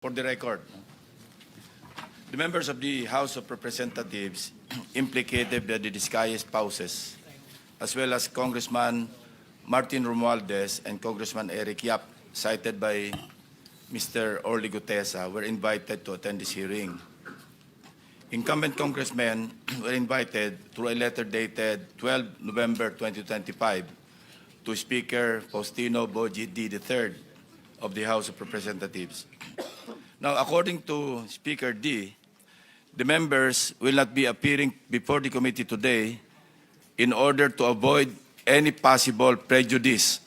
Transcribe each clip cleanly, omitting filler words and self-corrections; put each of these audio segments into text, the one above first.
For the record, the members of the House of Representatives implicated by the disguised spouses, as well as Congressman Martin Romualdez and Congressman Eric Yap, cited by Mr. Orly Gutesa, were invited to attend this hearing. Incumbent congressmen were invited through a letter dated 12 November 2025 to Speaker Faustino Boji D. III of the House of Representatives. Now, according to Speaker D, the members will not be appearing before the committee today in order to avoid any possible prejudice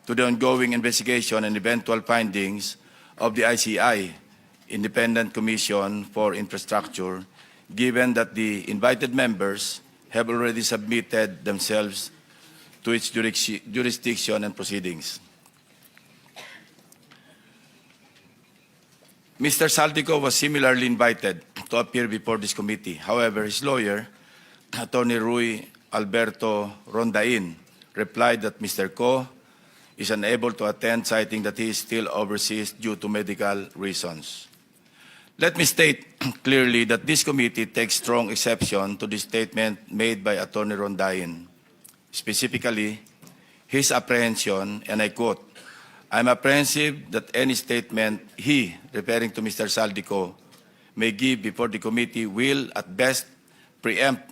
to the ongoing investigation and eventual findings of the ICI, Independent Commission for Infrastructure, given that the invited members have already submitted themselves to its jurisdiction and proceedings. Mr. Saldico was similarly invited to appear before this committee. However, his lawyer, Attorney Rui Alberto Rondain, replied that Mr. Co is unable to attend, citing that he is still overseas due to medical reasons. Let me state clearly that this committee takes strong exception to the statement made by Attorney Rondain. Specifically, his apprehension, and I quote, "I'm apprehensive that any statement he," referring to Mr. Saldico, "may give before the committee will, at best, preempt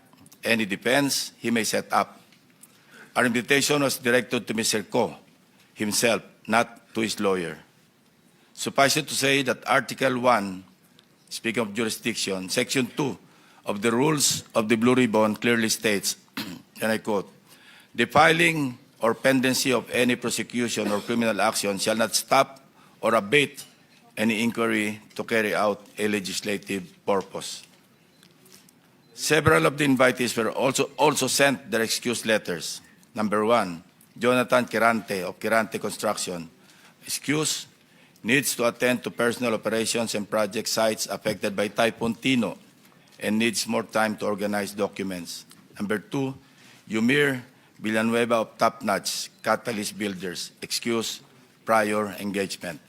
any defense he may set up." Our invitation was directed to Mr. Co himself, not to his lawyer. Suffice it to say that Article 1, speaking of jurisdiction, Section 2 of the Rules of the Blue Ribbon clearly states, and I quote, "The filing or pendency of any prosecution or criminal action shall not stop or abate any inquiry to carry out a legislative purpose." Several of the invitees were also sent their excuse letters. Number 1, Jonathan Quirante of Quirante Construction. Excuse, needs to attend to personal operations and project sites affected by Typhoon Tino and needs more time to organize documents. Number 2, Yumir Villanueva of Top Notch Catalyst Builders. Excuse, prior engagement.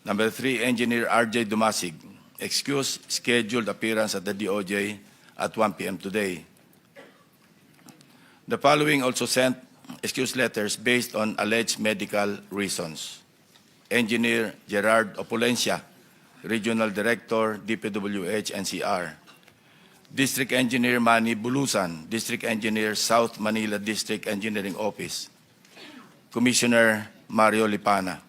Number 3, Engineer RJ Dumasig. Excuse, scheduled appearance at the DOJ at 1 p.m. today. The following also sent excuse letters based on alleged medical reasons. Engineer Gerard Opulencia, Regional Director, DPWH NCR. District Engineer Manny Bulusan, District Engineer South Manila District Engineering Office. Commissioner Mario Lipana.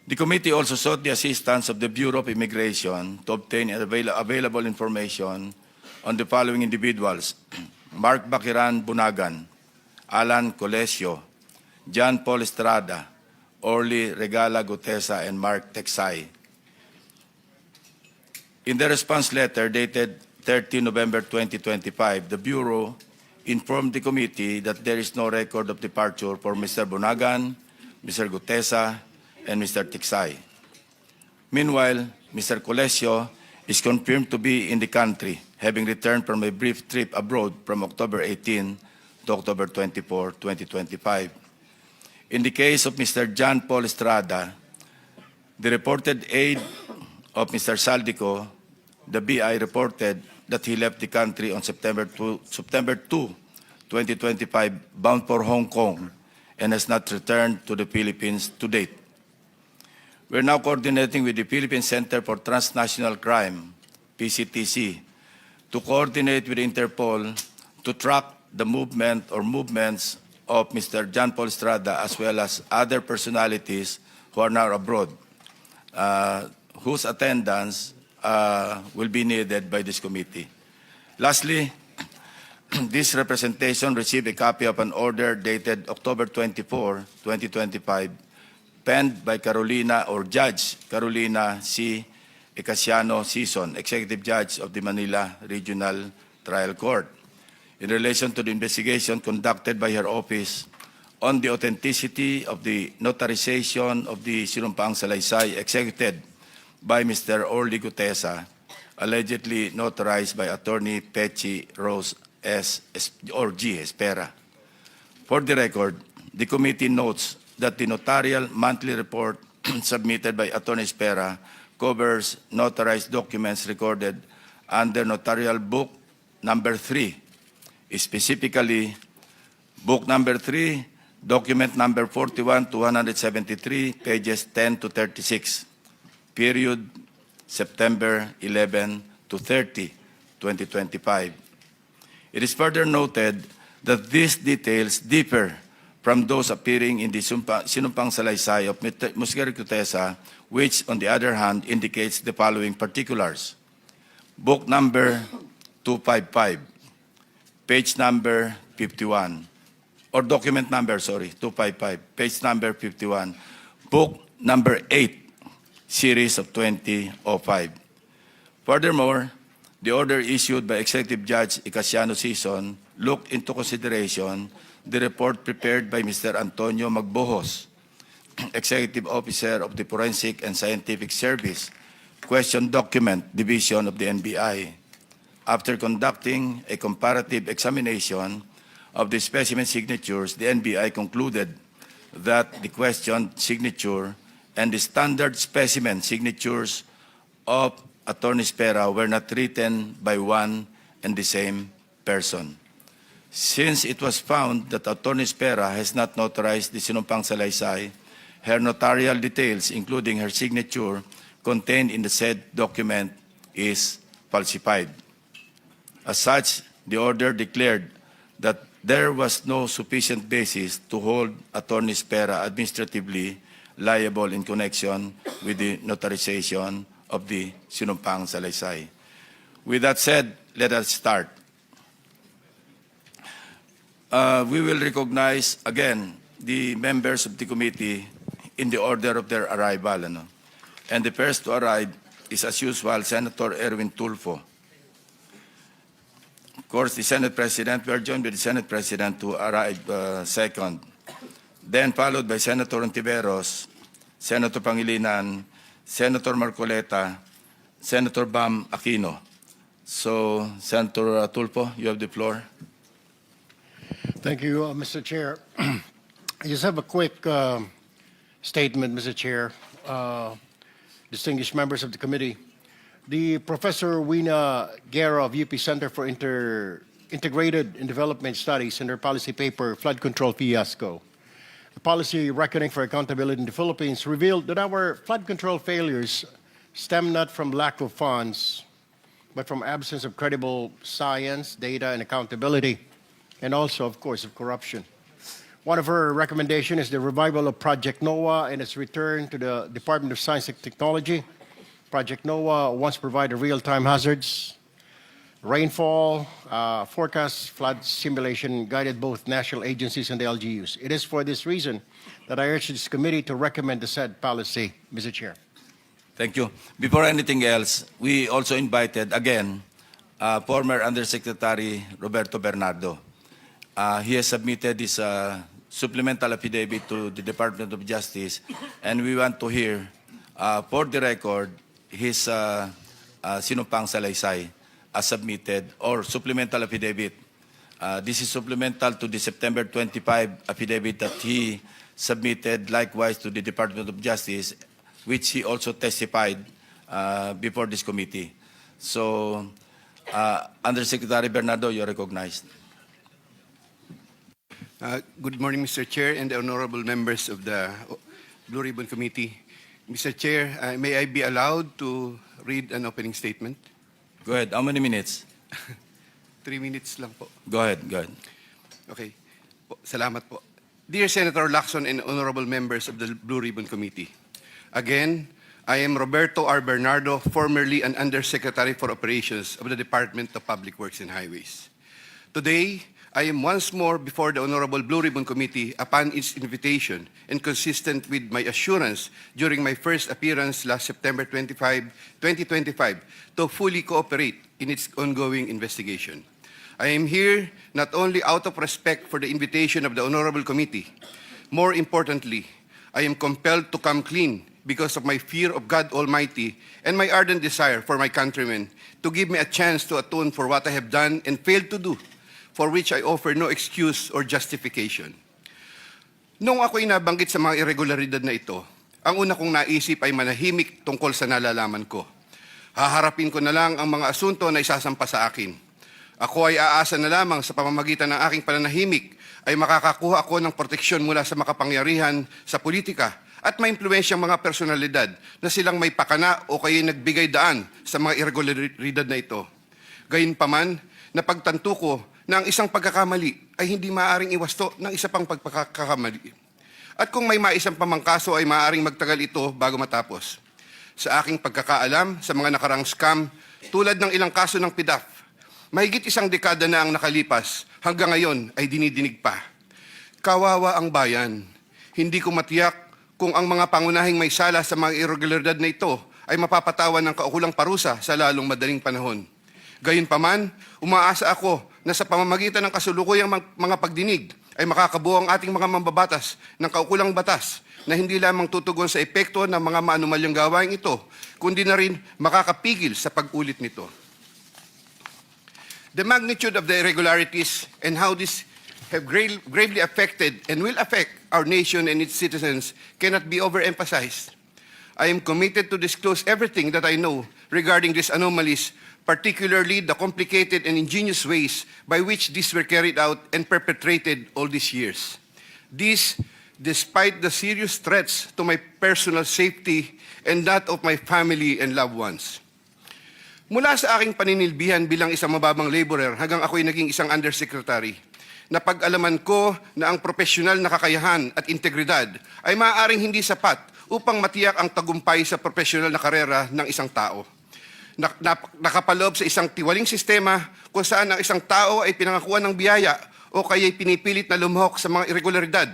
The committee also sought the assistance of the Bureau of Immigration to obtain available information on the following individuals: Mark Bakiran Bunagan, Alan Colesio, John Paul Estrada, Orly Regala Gutesa, and Mark Texay. In the response letter dated 30 November 2025, the Bureau informed the committee that there is no record of departure for Mr. Bunagan, Mr. Gutesa, and Mr. Texay. Meanwhile, Mr. Colesio is confirmed to be in the country, having returned from a brief trip abroad from October 18 to October 24, 2025. In the case of Mr. John Paul Estrada, the reported aide of Mr. Saldico, the BI reported that he left the country on September 2, 2025, bound for Hong Kong, and has not returned to the Philippines to date. We're now coordinating with the Philippine Center for Transnational Crime, PCTC, to coordinate with Interpol to track the movement or movements of Mr. John Paul Estrada, as well as other personalities who are now abroad, whose attendance will be needed by this committee. Lastly, this representation received a copy of an order dated October 24, 2025, penned by Carolina or Judge Carolina C. Ecasiano Sison, Executive Judge of the Manila Regional Trial Court, in relation to the investigation conducted by her office on the authenticity of the notarization of the Sinumpaang Salaysay executed by Mr. Orly Gutesa, allegedly notarized by Attorney Pechi Rose S. or G. Espera. For the record, the committee notes that the notarial monthly report submitted by Attorney Spera covers notarized documents recorded under Notarial Book Number 3, specifically Book Number 3, Document Number 41-173, pages 10 to 36, period September 11 to 30, 2025. It is further noted that these details differ from those appearing in the sinumpang salaysay of Musgari Cutesa, which, on the other hand, indicates the following particulars. Book number 255, page number 51, or document number, 255, page number 51, book number 8, series of 2005. Furthermore, the order issued by Executive Judge Icasiano Sison looked into consideration the report prepared by Mr. Antonio Magbojos, Executive Officer of the Forensic and Scientific Service, Question Document Division of the NBI. After conducting a comparative examination of the specimen signatures, the NBI concluded that the questioned signature and the standard specimen signatures of Attorney Spera were not written by one and the same person. Since it was found that Attorney Spera has not notarized the sinumpang salaysay, her notarial details, including her signature, contained in the said document is falsified. As such, the order declared that there was no sufficient basis to hold Attorney Spera administratively liable in connection with the notarization of the sinumpang salaysay. With that said, let us start. We will recognize again the members of the committee in the order of their arrival. And the first to arrive is, as usual, Senator Erwin Tulfo. Of course, the Senate President, we are joined by the Senate President to arrive second. Then followed by Senator Ontiveros, Senator Pangilinan, Senator Marcoleta, Senator Bam Aquino. So, Senator Tulfo, you have the floor. Thank you, Mr. Chair. I just have a quick statement, Mr. Chair. Distinguished members of the committee. The Professor Wina Guerra of UP Center for Integrated and Development Studies in their policy paper, Flood Control Fiasco, a policy reckoning for accountability in the Philippines, revealed that our flood control failures stem not from lack of funds, but from absence of credible science, data, and accountability, and also, of course, of corruption. One of her recommendations is the revival of Project NOAA and its return to the Department of Science and Technology. Project NOAA once provided real-time hazards, rainfall, forecasts, flood simulation, guided both national agencies and the LGUs. It is for this reason that I urge this committee to recommend the said policy, Mr. Chair. Thank you. Before anything else, we also invited, again, former Undersecretary Roberto Bernardo. He has submitted his supplemental affidavit to the Department of Justice, and we want to hear, for the record, his sinumpang salaysay as submitted, or supplemental affidavit. This is supplemental to the September 25 affidavit that he submitted likewise to the Department of Justice, which he also testified before this committee. So, Undersecretary Bernardo, you're recognized. Good morning, Mr. Chair and the honorable members of the Blue Ribbon Committee. Mr. Chair, may I be allowed to read an opening statement? Go ahead. How many minutes? 3 minutes lang po. Go ahead. Go ahead. Okay. Salamat po. Dear Senator Lacson and honorable members of the Blue Ribbon Committee, again, I am Roberto R. Bernardo, formerly an Undersecretary for Operations of the Department of Public Works and Highways. Today, I am once more before the Honorable Blue Ribbon Committee upon its invitation and consistent with my assurance during my first appearance last September 25, 2025 to fully cooperate in its ongoing investigation. I am here not only out of respect for the invitation of the Honorable Committee, more importantly, I am compelled to come clean because of my fear of God Almighty and my ardent desire for my countrymen to give me a chance to atone for what I have done and failed to do, for which I offer no excuse or justification. Nung ako'y nabanggit sa mga irregularidad na ito, Ang una kong naisip ay manahimik tungkol sa nalalaman ko. Haharapin ko na lang ang mga asunto na isasampa sa akin. Ako ay aasa na lamang sa pamamagitan ng aking pananahimik ay makakakuha ako ng proteksyon mula sa makapangyarihan sa politika at maimpluwensyang mga personalidad na silang may pakana o kaya nagbigay daan sa mga irregularidad na ito. Gayunpaman, napagtanto ko na ang isang pagkakamali ay hindi maaaring iwasto ng isa pang pagkakamali. At kung may maisang pamangkaso ay maaaring magtagal ito bago matapos. Sa aking pagkakaalam sa mga nakarang scam, tulad ng ilang kaso ng PDAF, mahigit isang dekada na ang nakalipas, hanggang ngayon ay dinidinig pa. Kawawa ang bayan. Hindi ko matiyak kung ang mga pangunahing may sala sa mga irregularidad na ito ay mapapatawan ng kaukulang parusa sa lalong madaling panahon. Gayunpaman, umaasa ako na sa pamamagitan ng kasulukuyang mga pagdinig ay makakabuo ang ating mga mambabatas ng kaukulang batas na hindi lamang tutugon sa epekto ng mga maanumalyang gawain ito, kundi na rin makakapigil sa pag-ulit nito. The magnitude of the irregularities and how this have gravely affected and will affect our nation and its citizens cannot be overemphasized. I am committed to disclose everything that I know regarding these anomalies, particularly the complicated and ingenious ways by which these were carried out and perpetrated all these years. This, despite the serious threats to my personal safety and that of my family and loved ones. Mula sa aking paninilbihan bilang isang mababang laborer hanggang ako'y naging isang undersecretary, napag-alaman ko na ang profesional na kakayahan at integridad ay maaaring hindi sapat upang matiyak ang tagumpay sa profesional na karera ng isang tao. Nakapaloob sa isang tiwaling sistema kung saan ang isang tao ay pinangakuan ng biyaya o kaya'y pinipilit na lumahok sa mga irregularidad.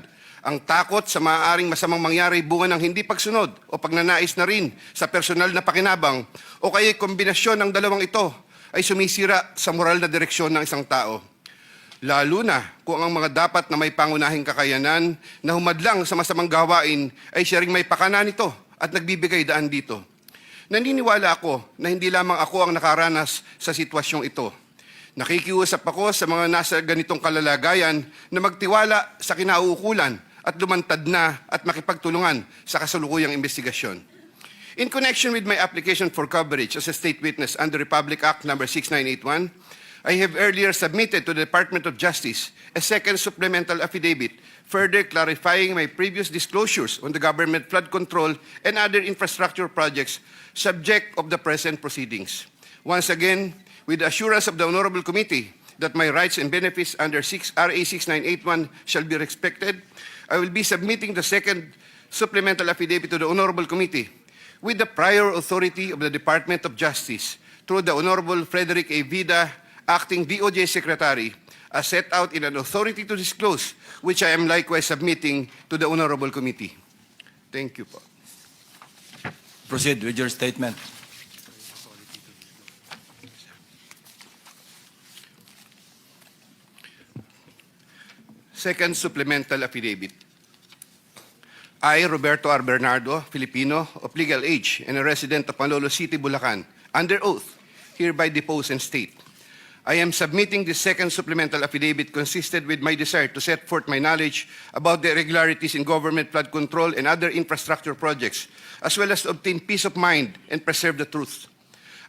Ang takot sa maaaring masamang mangyari bunga ng hindi pagsunod o pagnanais na rin sa personal na pakinabang o kaya'y kombinasyon ng dalawang ito ay sumisira sa moral na direksyon ng isang tao. Lalo na kung ang mga dapat na may pangunahing kakayanan na humadlang sa masamang gawain ay siya ring may pakana nito at nagbibigay daan dito. Naniniwala ako na hindi lamang ako ang nakaranas sa sitwasyong ito. Nakikiusap ako sa mga nasa ganitong kalalagayan na magtiwala sa kinauukulan at lumantad na at makipagtulungan sa kasalukuyang investigasyon. In connection with my application for coverage as a state witness under Republic Act No. 6981, I have earlier submitted to the Department of Justice a second supplemental affidavit, further clarifying my previous disclosures on the government flood control and other infrastructure projects subject of the present proceedings. Once again, with the assurance of the Honorable Committee that my rights and benefits under RA 6981 shall be respected, I will be submitting the second supplemental affidavit to the Honorable Committee with the prior authority of the Department of Justice through the Honorable Frederick A. Vida, Acting DOJ Secretary, as set out in an authority to disclose, which I am likewise submitting to the Honorable Committee. Thank you po. Proceed with your statement. Second supplemental affidavit. I, Roberto R. Bernardo, Filipino, of legal age and a resident of Anomalous City, Bulacan, under oath, hereby depose and state. I am submitting this second supplemental affidavit consistent with my desire to set forth my knowledge about the irregularities in government flood control and other infrastructure projects, as well as to obtain peace of mind and preserve the truth.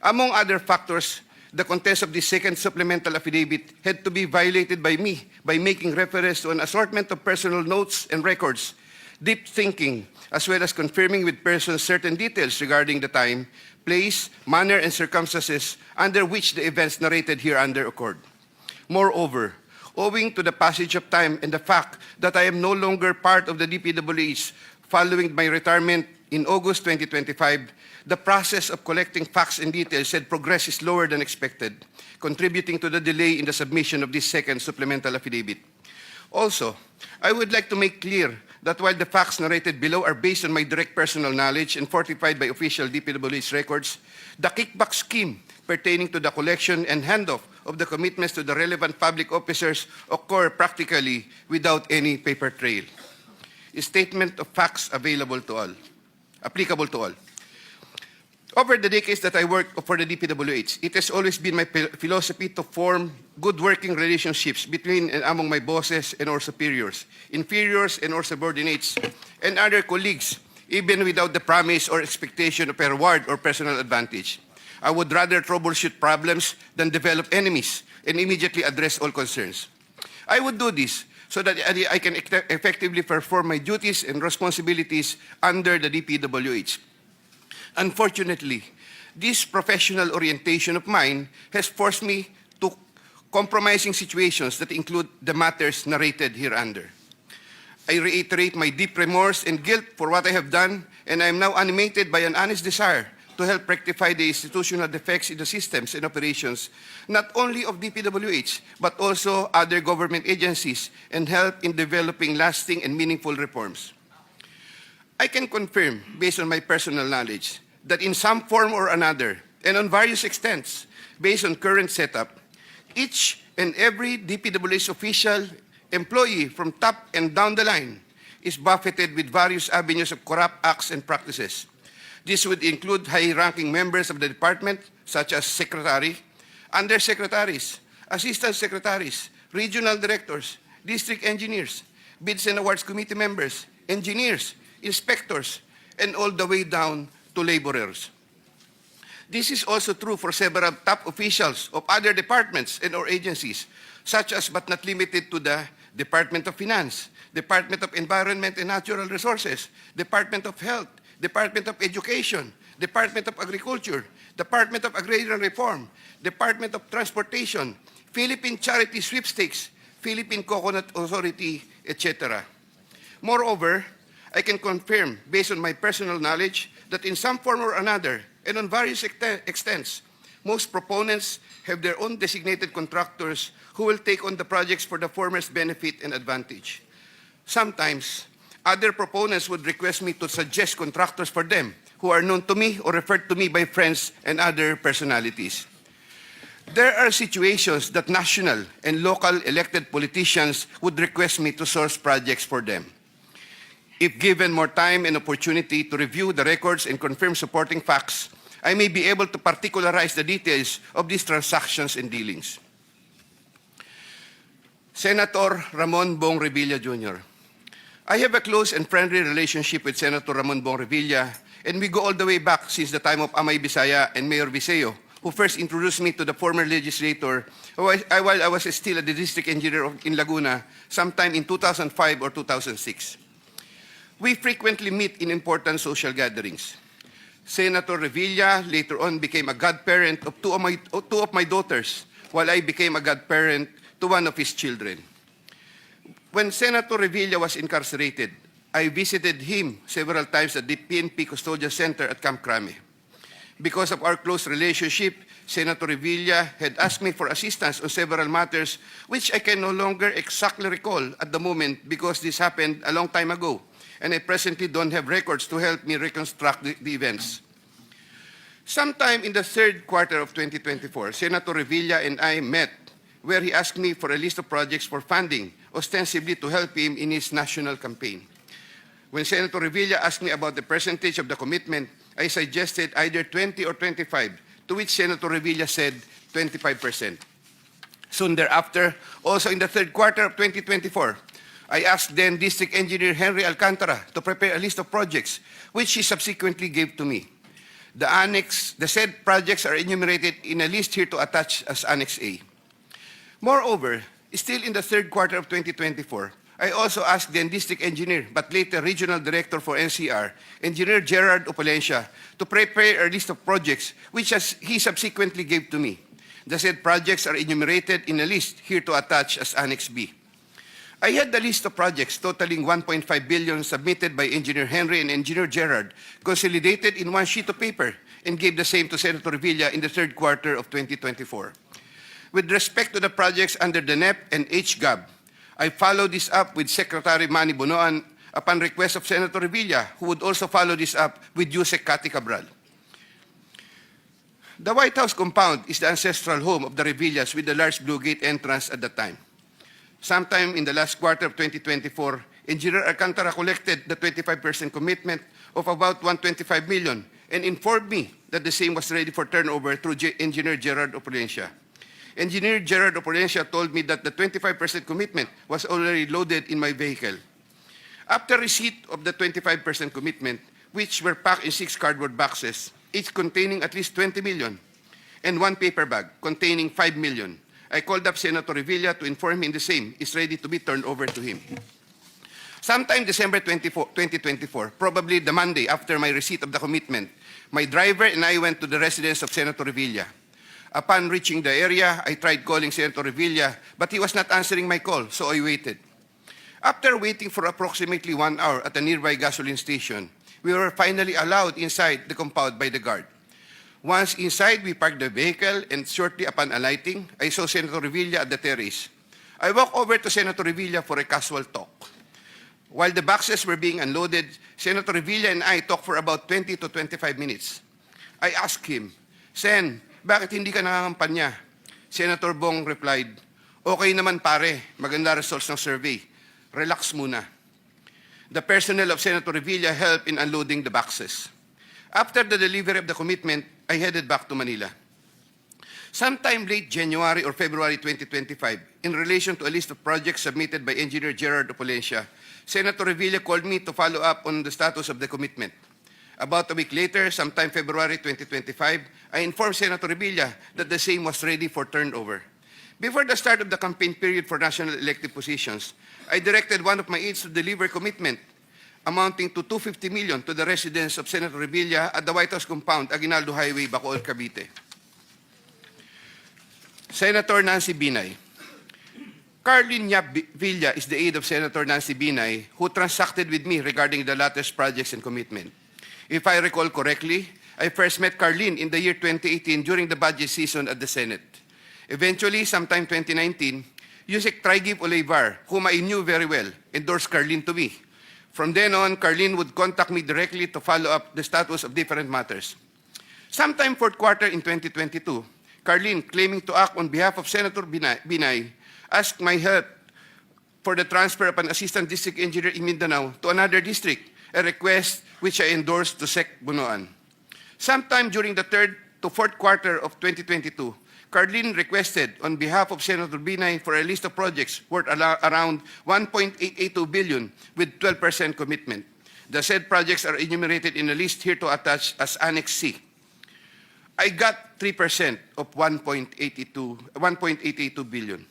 Among other factors, the contents of this second supplemental affidavit had to be violated by me by making reference to an assortment of personal notes and records, deep thinking, as well as confirming with persons certain details regarding the time, place, manner, and circumstances under which the events narrated hereunder occurred. Moreover, owing to the passage of time and the fact that I am no longer part of the DPWH following my retirement in August 2025, the process of collecting facts and details had progressed slower than expected, contributing to the delay in the submission of this second supplemental affidavit. Also, I would like to make clear that while the facts narrated below are based on my direct personal knowledge and fortified by official DPWH records, the kickback scheme pertaining to the collection and handoff of the commitments to the relevant public officers occur practically without any paper trail. A statement of facts available to all, applicable to all. Over the decades that I worked for the DPWH, it has always been my philosophy to form good working relationships between and among my bosses and or superiors, inferiors and or subordinates, and other colleagues even without the promise or expectation of a reward or personal advantage. I would rather troubleshoot problems than develop enemies and immediately address all concerns. I would do this so that I can effectively perform my duties and responsibilities under the DPWH. Unfortunately, this professional orientation of mine has forced me to compromising situations that include the matters narrated hereunder. I reiterate my deep remorse and guilt for what I have done, and I am now animated by an honest desire to help rectify the institutional defects in the systems and operations, not only of DPWH, but also other government agencies, and help in developing lasting and meaningful reforms. I can confirm, based on my personal knowledge, that in some form or another, and on various extents, based on current setup, each and every DPWH official, employee from top and down the line is buffeted with various avenues of corrupt acts and practices. This would include high-ranking members of the department, such as secretary, undersecretaries, assistant secretaries, regional directors, district engineers, bids and awards committee members, engineers, inspectors, and all the way down to laborers. This is also true for several top officials of other departments and or agencies, such as but not limited to the Department of Finance, Department of Environment and Natural Resources, Department of Health, Department of Education, Department of Agriculture, Department of Agrarian Reform, Department of Transportation, Philippine Charity Sweepstakes, Philippine Coconut Authority, etc. Moreover, I can confirm, based on my personal knowledge, that in some form or another, and on various extents, most proponents have their own designated contractors who will take on the projects for the former's benefit and advantage. Sometimes, other proponents would request me to suggest contractors for them who are known to me or referred to me by friends and other personalities. There are situations that national and local elected politicians would request me to source projects for them. If given more time and opportunity to review the records and confirm supporting facts, I may be able to particularize the details of these transactions and dealings. Senator Ramon Bong Revilla Jr. I have a close and friendly relationship with Senator Ramon Bong Revilla, and we go all the way back since the time of Amay Bisaya and Mayor Viseo, who first introduced me to the former legislator while I was still a district engineer in Laguna sometime in 2005 or 2006. We frequently meet in important social gatherings. Senator Revilla later on became a godparent of two of my daughters, while I became a godparent to one of his children. When Senator Revilla was incarcerated, I visited him several times at the PNP Custodial Center at Camp Crame. Because of our close relationship, Senator Revilla had asked me for assistance on several matters which I can no longer exactly recall at the moment because this happened a long time ago, and I presently don't have records to help me reconstruct the events. Sometime in the third quarter of 2024, Senator Revilla and I met where he asked me for a list of projects for funding, ostensibly to help him in his national campaign. When Senator Revilla asked me about the percentage of the commitment, I suggested either 20 or 25, to which Senator Revilla said 25%. Soon thereafter, also in the third quarter of 2024, I asked then District Engineer Henry Alcantara to prepare a list of projects, which he subsequently gave to me. The said projects are enumerated in a list here to attach as Annex A. Moreover, still in the third quarter of 2024, I also asked then District Engineer, but later Regional Director for NCR, Engineer Gerard Opalencia, to prepare a list of projects, which he subsequently gave to me. The said projects are enumerated in a list here to attach as Annex B. I had the list of projects totaling 1.5 billion submitted by Engineer Henry and Engineer Gerard, consolidated in one sheet of paper, and gave the same to Senator Revilla in the third quarter of 2024. With respect to the projects under the NEP and HGAB, I followed this up with Secretary Manny Bonoan upon request of Senator Revilla, who would also follow this up with Yusek Cathy Cabral. The White House compound is the ancestral home of the Revillas with the large Blue Gate entrance at the time. Sometime in the last quarter of 2024, Engineer Alcantara collected the 25% commitment of about 125 million and informed me that the same was ready for turnover through Engineer Gerard Opalencia. Engineer Gerard Opalencia told me that the 25% commitment was already loaded in my vehicle. After receipt of the 25% commitment, which were packed in 6 cardboard boxes, each containing at least 20 million, and 1 paper bag containing 5 million. I called up Senator Revilla to inform him the same is ready to be turned over to him. Sometime December 2024, probably the Monday after my receipt of the commitment, my driver and I went to the residence of Senator Revilla. Upon reaching the area, I tried calling Senator Revilla, but he was not answering my call, so I waited. After waiting for approximately 1 hour at a nearby gasoline station, we were finally allowed inside the compound by the guard. Once inside, we parked the vehicle, and shortly upon alighting, I saw Senator Revilla at the terrace. I walked over to Senator Revilla for a casual talk. While the boxes were being unloaded, Senator Revilla and I talked for about 20 to 25 minutes. I asked him, Sen, bakit hindi ka nangangampanya? Senator Bong replied, okay naman pare, maganda results ng survey. Relax muna. The personnel of Senator Revilla helped in unloading the boxes. After the delivery of the commitment, I headed back to Manila. Sometime late January or February 2025, in relation to a list of projects submitted by Engineer Gerard Opulencia, Senator Revilla called me to follow up on the status of the commitment. About a week later, sometime February 2025, I informed Senator Revilla that the same was ready for turnover. Before the start of the campaign period for national elective positions, I directed one of my aides to deliver commitment amounting to 250 million to the residence of Senator Revilla at the White House compound, Aguinaldo Highway, Bacoor, Cavite. Senator Nancy Binay. Carlin Yap Villa is the aide of Senator Nancy Binay, who transacted with me regarding the latter's projects and commitment. If I recall correctly, I first met Carlin in the year 2018 during the budget season at the Senate. Eventually, sometime 2019, Yusek Traigib Olivar, whom I knew very well, endorsed Carlin to me. From then on, Carlin would contact me directly to follow up the status of different matters. Sometime fourth quarter in 2022, Carlin, claiming to act on behalf of Senator Binay, asked my help for the transfer of an assistant district engineer in Mindanao to another district, a request which I endorsed to Sec. Bunoan. Sometime during the third to fourth quarter of 2022, Carlin requested on behalf of Senator Binay for a list of projects worth around 1.882 billion with 12% commitment. The said projects are enumerated in a list here to attach as Annex C. I got 3% of 1.882 billion.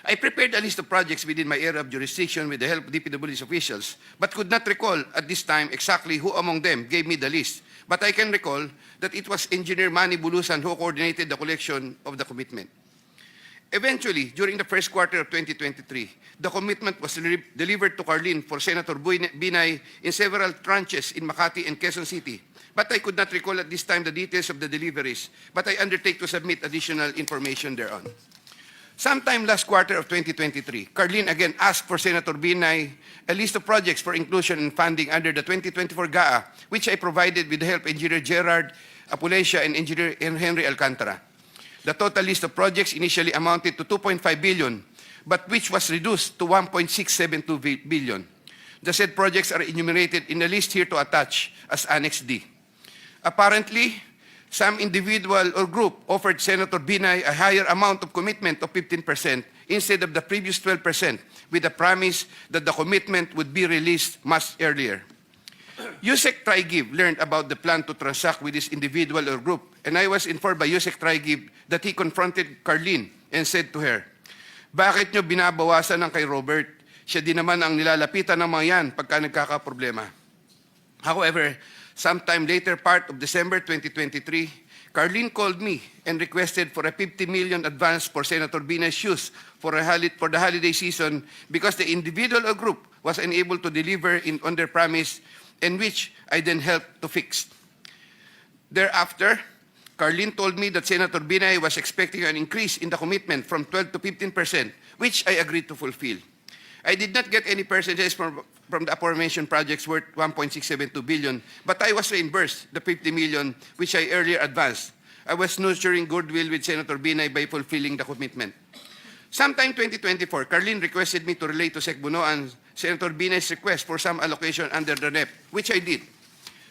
I prepared a list of projects within my area of jurisdiction with the help of DPW's officials, but could not recall at this time exactly who among them gave me the list. But I can recall that it was Engineer Manny Bulusan who coordinated the collection of the commitment. Eventually, during the first quarter of 2023, the commitment was delivered to Carlin for Senator Binay in several tranches in Makati and Quezon City. But I could not recall at this time the details of the deliveries, but I undertake to submit additional information thereon. Sometime last quarter of 2023, Carlin again asked for Senator Binay a list of projects for inclusion and funding under the 2024 GAA, which I provided with the help of Engineer Gerard Opulencia and Engineer Henry Alcantara. The total list of projects initially amounted to 2.5 billion, but which was reduced to 1.672 billion. The said projects are enumerated in the list here to attach as Annex D. Apparently, some individual or group offered Senator Binay a higher amount of commitment of 15% instead of the previous 12%, with the promise that the commitment would be released much earlier. Yusek Traigib learned about the plan to transact with this individual or group, and I was informed by Yusek Traigib that he confronted Carlin and said to her, "Bakit nyo binabawasan ng kay Robert? Siya din naman ang nilalapitan ng mga yan pagka nagkakaproblema." However, sometime later part of December 2023, Carlin called me and requested for a 50 million advance for Senator Binay's use for the holiday season because the individual or group was unable to deliver on their promise, and which I then helped to fix. Thereafter, Carlin told me that Senator Binay was expecting an increase in the commitment from 12 to 15%, which I agreed to fulfill. I did not get any percentages from the aforementioned projects worth 1.672 billion, but I was reimbursed the 50 million which I earlier advanced. I was nurturing goodwill with Senator Binay by fulfilling the commitment. Sometime 2024, Carlin requested me to relay to Sec. Bunoan Senator Binay's request for some allocation under the NEP, which I did.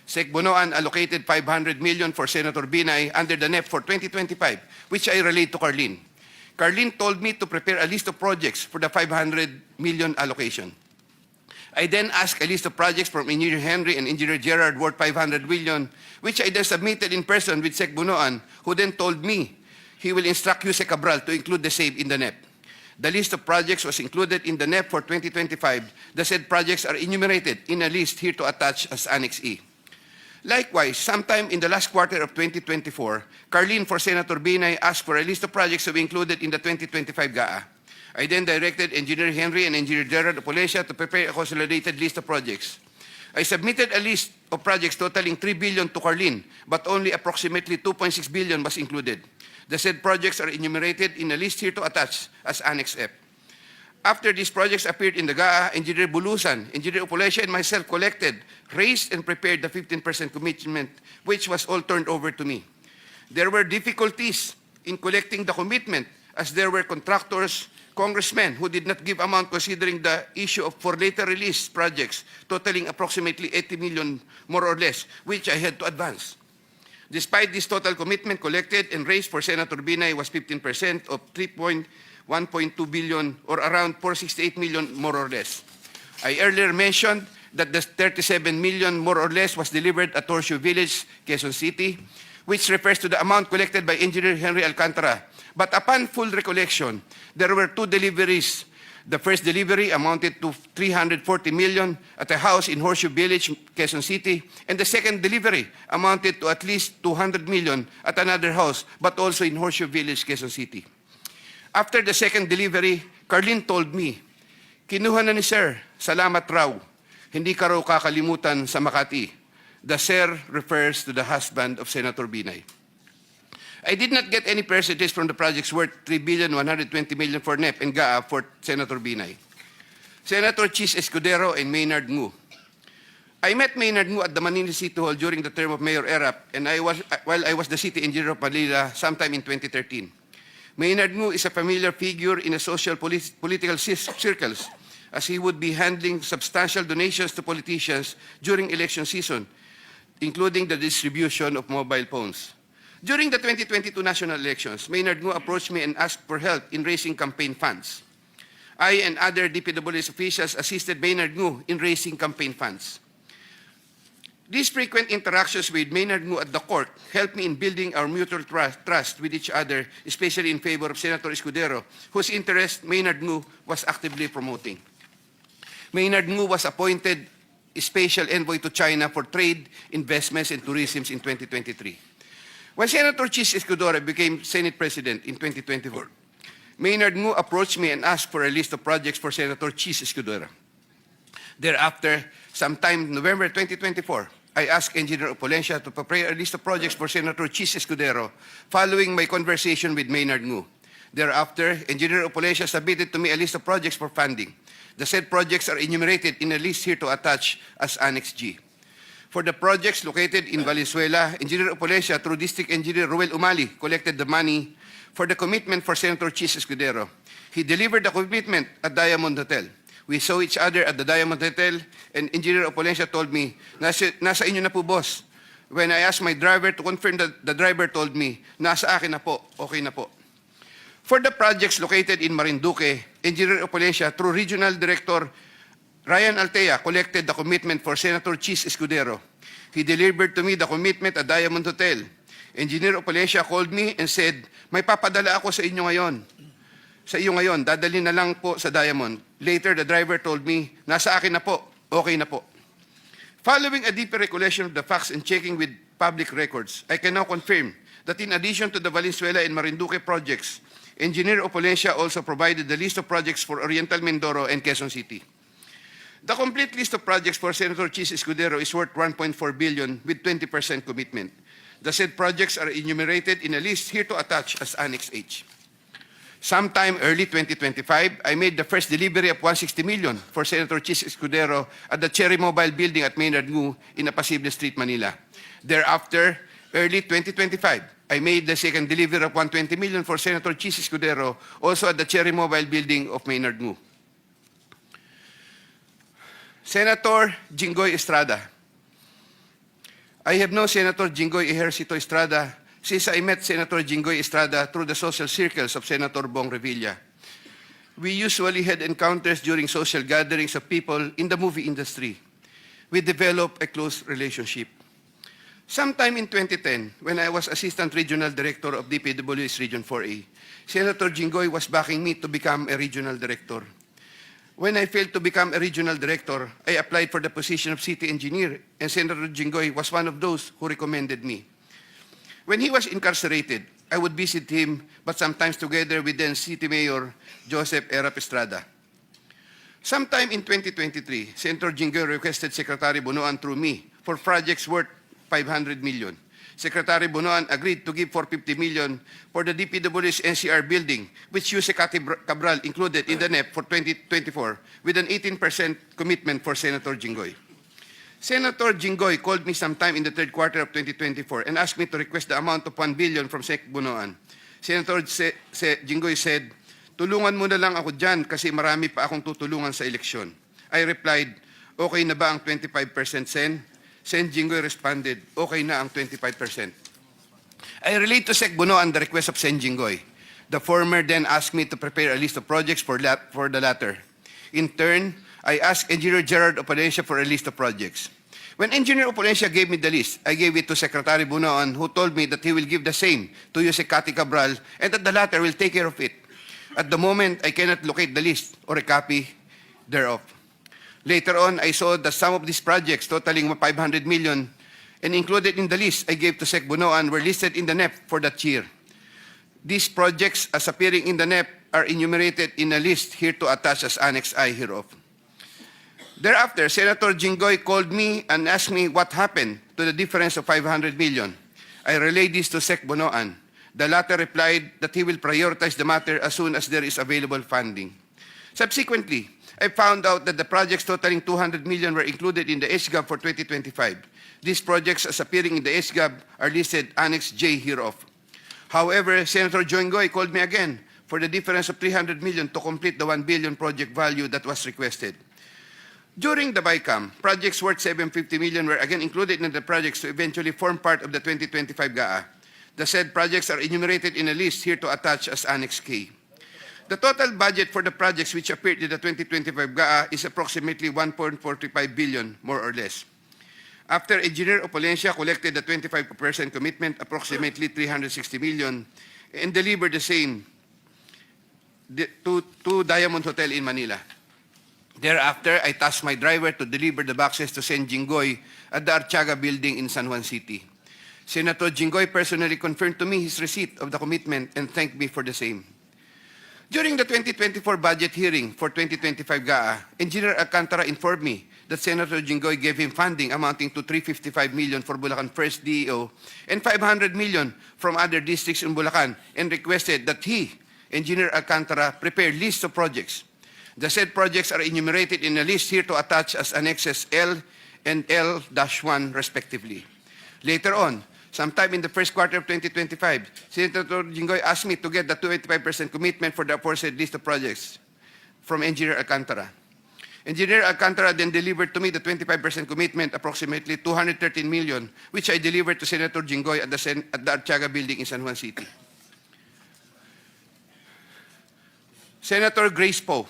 Sec. Bunoan allocated 500 million for Senator Binay under the NEP for 2025, which I relayed to Carlin. Carlin told me to prepare a list of projects for the 500 million allocation. I then asked a list of projects from Engineer Henry and Engineer Gerard worth 500 million, which I then submitted in person with Sec Bunoan, who then told me he will instruct Yusek Cabral to include the same in the NEP. The list of projects was included in the NEP for 2025. The said projects are enumerated in a list here to attach as Annex E. Likewise, sometime in the last quarter of 2024, Carlene for Senator Binay asked for a list of projects to be included in the 2025 GAA. I then directed Engineer Henry and Engineer Gerard Opolesia to prepare a consolidated list of projects. I submitted a list of projects totaling 3 billion to Carlene, but only approximately 2.6 billion was included. The said projects are enumerated in a list here to attach as Annex F. After these projects appeared in the GAA, Engineer Bulusan, Engineer Opolesia, and myself collected, raised, and prepared the 15% commitment, which was all turned over to me. There were difficulties in collecting the commitment as there were contractors, congressmen who did not give amount considering the issue of for later release projects totaling approximately 80 million more or less, which I had to advance. Despite this total commitment collected and raised for Senator Binay was 15% of 1.2 billion or around 468 million more or less. I earlier mentioned that the 37 million more or less was delivered at Horseshoe Village, Quezon City, which refers to the amount collected by Engineer Henry Alcantara. But upon full recollection, there were two deliveries. The first delivery amounted to 340 million at a house in Horseshoe Village, Quezon City, and the second delivery amounted to at least 200 million at another house, but also in Horseshoe Village, Quezon City. After the second delivery, Carlene told me, "Kinuha na ni Sir, salamat raw. Hindi ka raw kakalimutan sa Makati." The Sir refers to the husband of Senator Binay. I did not get any percentages from the projects worth 3,120 million for NEP and GAA for Senator Binay. Senator Chis Escudero and Maynard Ngu. I met Maynard Ngu at the Manila City Hall during the term of Mayor Erap, and while I was the city engineer of Manila sometime in 2013. Maynard Ngu is a familiar figure in a social political circles, as he would be handling substantial donations to politicians during election season, including the distribution of mobile phones. During the 2022 national elections, Maynard Ngu approached me and asked for help in raising campaign funds. I and other DPWH officials assisted Maynard Ngu in raising campaign funds. These frequent interactions with Maynard Ngu at the court helped me in building our mutual trust with each other, especially in favor of Senator Escudero, whose interest Maynard Ngu was actively promoting. Maynard Ngu was appointed special envoy to China for trade, investments, and tourism in 2023. When Senator Chis Escudero became Senate President in 2024, Maynard Ngu approached me and asked for a list of projects for Senator Chis Escudero. Thereafter, sometime November 2024, I asked Engineer Opolesia to prepare a list of projects for Senator Chis Escudero following my conversation with Maynard Ngu. Thereafter, Engineer Opolesia submitted to me a list of projects for funding. The said projects are enumerated in a list here to attach as Annex G. For the projects located in Valenzuela, Engineer Opolesia, through District Engineer Ruel Umali, collected the money for the commitment for Senator Chis Escudero. He delivered the commitment at Diamond Hotel. We saw each other at the Diamond Hotel, and Engineer Opolesia told me, nasa inyo na po, boss. When I asked my driver to confirm, the driver told me, nasa akin na po, okay na po. For the projects located in Marinduque, Engineer Opolesia, through Regional Director Ryan Altea, collected the commitment for Senator Chis Escudero. He delivered to me the commitment at Diamond Hotel. Engineer Opolesia called me and said, "May papadala ako sa inyo ngayon. Sa iyo ngayon, dadalhin na lang po sa Diamond." Later, the driver told me, "Nasa akin na po, okay na po." Following a deeper recollection of the facts and checking with public records, I can now confirm that in addition to the Valenzuela and Marinduque projects, Engineer Opolesia also provided the list of projects for Oriental Mindoro and Quezon City. The complete list of projects for Senator Chis Escudero is worth 1.4 billion with 20% commitment. The said projects are enumerated in a list here to attach as Annex H. Sometime early 2025, I made the first delivery of 160 million for Senator Chis Escudero at the Cherry Mobile Building at Maynard Ngu in Apacible Street, Manila. Thereafter, early 2025, I made the second delivery of 120 million for Senator Chis Escudero, also at the Cherry Mobile Building of Maynard Ngu. Senator Jinggoy Estrada. I have known Senator Jinggoy Ejercito Estrada since I met Senator Jinggoy Estrada through the social circles of Senator Bong Revilla. We usually had encounters during social gatherings of people in the movie industry. We developed a close relationship. Sometime in 2010, when I was Assistant Regional Director of DPW's Region 4A, Senator Jinggoy was backing me to become a Regional Director. When I failed to become a Regional Director, I applied for the position of City Engineer, and Senator Jinggoy was one of those who recommended me. When he was incarcerated, I would visit him, but sometimes together with then City Mayor Joseph Erap Estrada. Sometime in 2023, Senator Jinggoy requested Secretary Bonoan through me for projects worth 500 million. Secretary Bonoan agreed to give 450 million for the DPW's NCR building, which Yuse Cabral included in the NEP for 2024, with an 18% commitment for Senator Jinggoy. Senator Jinggoy called me sometime in the third quarter of 2024 and asked me to request the amount of 1 billion from Sec Bonoan. Senator Jinggoy said, "Tulungan mo na lang ako dyan kasi marami pa akong tutulungan sa eleksyon." I replied, "Okay na ba ang 25% Sen?" Sen Jinggoy responded, "Okay na ang 25%. I relayed to Sec Bonoan the request of Sen Jinggoy. The former then asked me to prepare a list of projects for the latter. In turn, I asked Engineer Gerard Opalencia for a list of projects. When Engineer Opalencia gave me the list, I gave it to Secretary Bonoan, who told me that he will give the same to Yuse Cabral and that the latter will take care of it. At the moment, I cannot locate the list or a copy thereof. Later on, I saw that some of these projects totaling 500 million and included in the list I gave to Sec Bonoan were listed in the NEP for that year. These projects, as appearing in the NEP, are enumerated in a list here to attach as Annex I hereof. Thereafter, Senator Jinggoy called me and asked me what happened to the difference of 500 million. I relayed this to Sec Bonoan. The latter replied that he will prioritize the matter as soon as there is available funding. Subsequently, I found out that the projects totaling 200 million were included in the SGAB for 2025. These projects, as appearing in the SGAB, are listed Annex J hereof. However, Senator Jinggoy called me again for the difference of 300 million to complete the 1 billion project value that was requested. During the BICAM, projects worth 750 million were again included in the projects to eventually form part of the 2025 GAA. The said projects are enumerated in a list here to attach as Annex K. The total budget for the projects which appeared in the 2025 GAA is approximately 1.45 billion, more or less. After Engineer Opalencia collected the 25% commitment, approximately 360 million, and delivered the same to Diamond Hotel in Manila. Thereafter, I tasked my driver to deliver the boxes to Sen Jinggoy at the Archaga building in San Juan City. Senator Jinggoy personally confirmed to me his receipt of the commitment and thanked me for the same. During the 2024 budget hearing for 2025 GAA, Engineer Alcantara informed me that Senator Jinggoy gave him funding amounting to 355 million for Bulacan First DEO and 500 million from other districts in Bulacan and requested that he, Engineer Alcantara, prepare lists of projects. The said projects are enumerated in a list here to attach as annexes L and L-1 respectively. Later on, sometime in the first quarter of 2025, Senator Jinggoy asked me to get the 25% commitment for the aforesaid list of projects from Engineer Alcantara. Engineer Alcantara then delivered to me the 25% commitment, approximately 213 million, which I delivered to Senator Jinggoy at the Archaga building in San Juan City. Senator Grace Poe.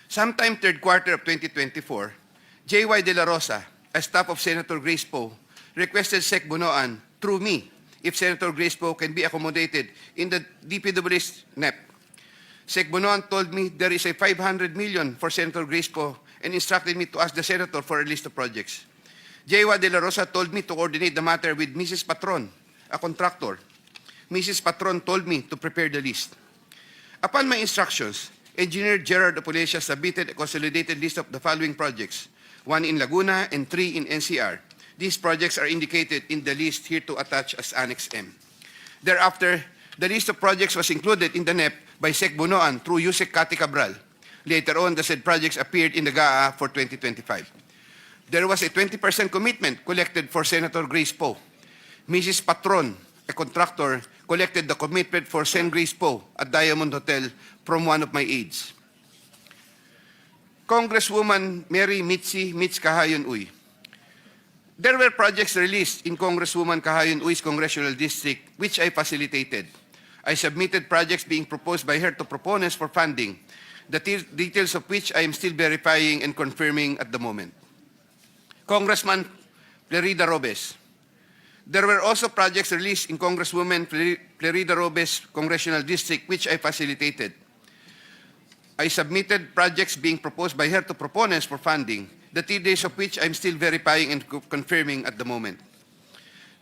Sometime third quarter of 2024, J.Y. De La Rosa, a staff of Senator Grace Poe, requested Sec Bonoan, through me, if Senator Grace Poe can be accommodated in the DPW's NEP. Sec Bonoan told me there is a 500 million for Senator Grace Poe and instructed me to ask the Senator for a list of projects. J.Y. De La Rosa told me to coordinate the matter with Mrs. Patron, a contractor. Mrs. Patron told me to prepare the list. Upon my instructions, Engineer Gerard Opalencia submitted a consolidated list of the following projects, 1 in Laguna and 3 in NCR. These projects are indicated in the list here to attach as Annex M. Thereafter, the list of projects was included in the NEP by Sec Bonoan through Yuse Cabral. Later on, the said projects appeared in the GAA for 2025. There was a 20% commitment collected for Senator Grace Poe. Mrs. Patron, a contractor, collected the commitment for Sen Grace Poe at Diamond Hotel from one of my aides. Congresswoman Mary Mitzi Mitz Kahayon Uy. There were projects released in Congresswoman Kahayon Uy's congressional district which I facilitated. I submitted projects being proposed by her to proponents for funding, the details of which I am still verifying and confirming at the moment. Congressman Florida Robes. There were also projects released in Congresswoman Florida Robes' congressional district, which I facilitated. I submitted projects being proposed by her to proponents for funding, the details of which I'm still verifying and confirming at the moment.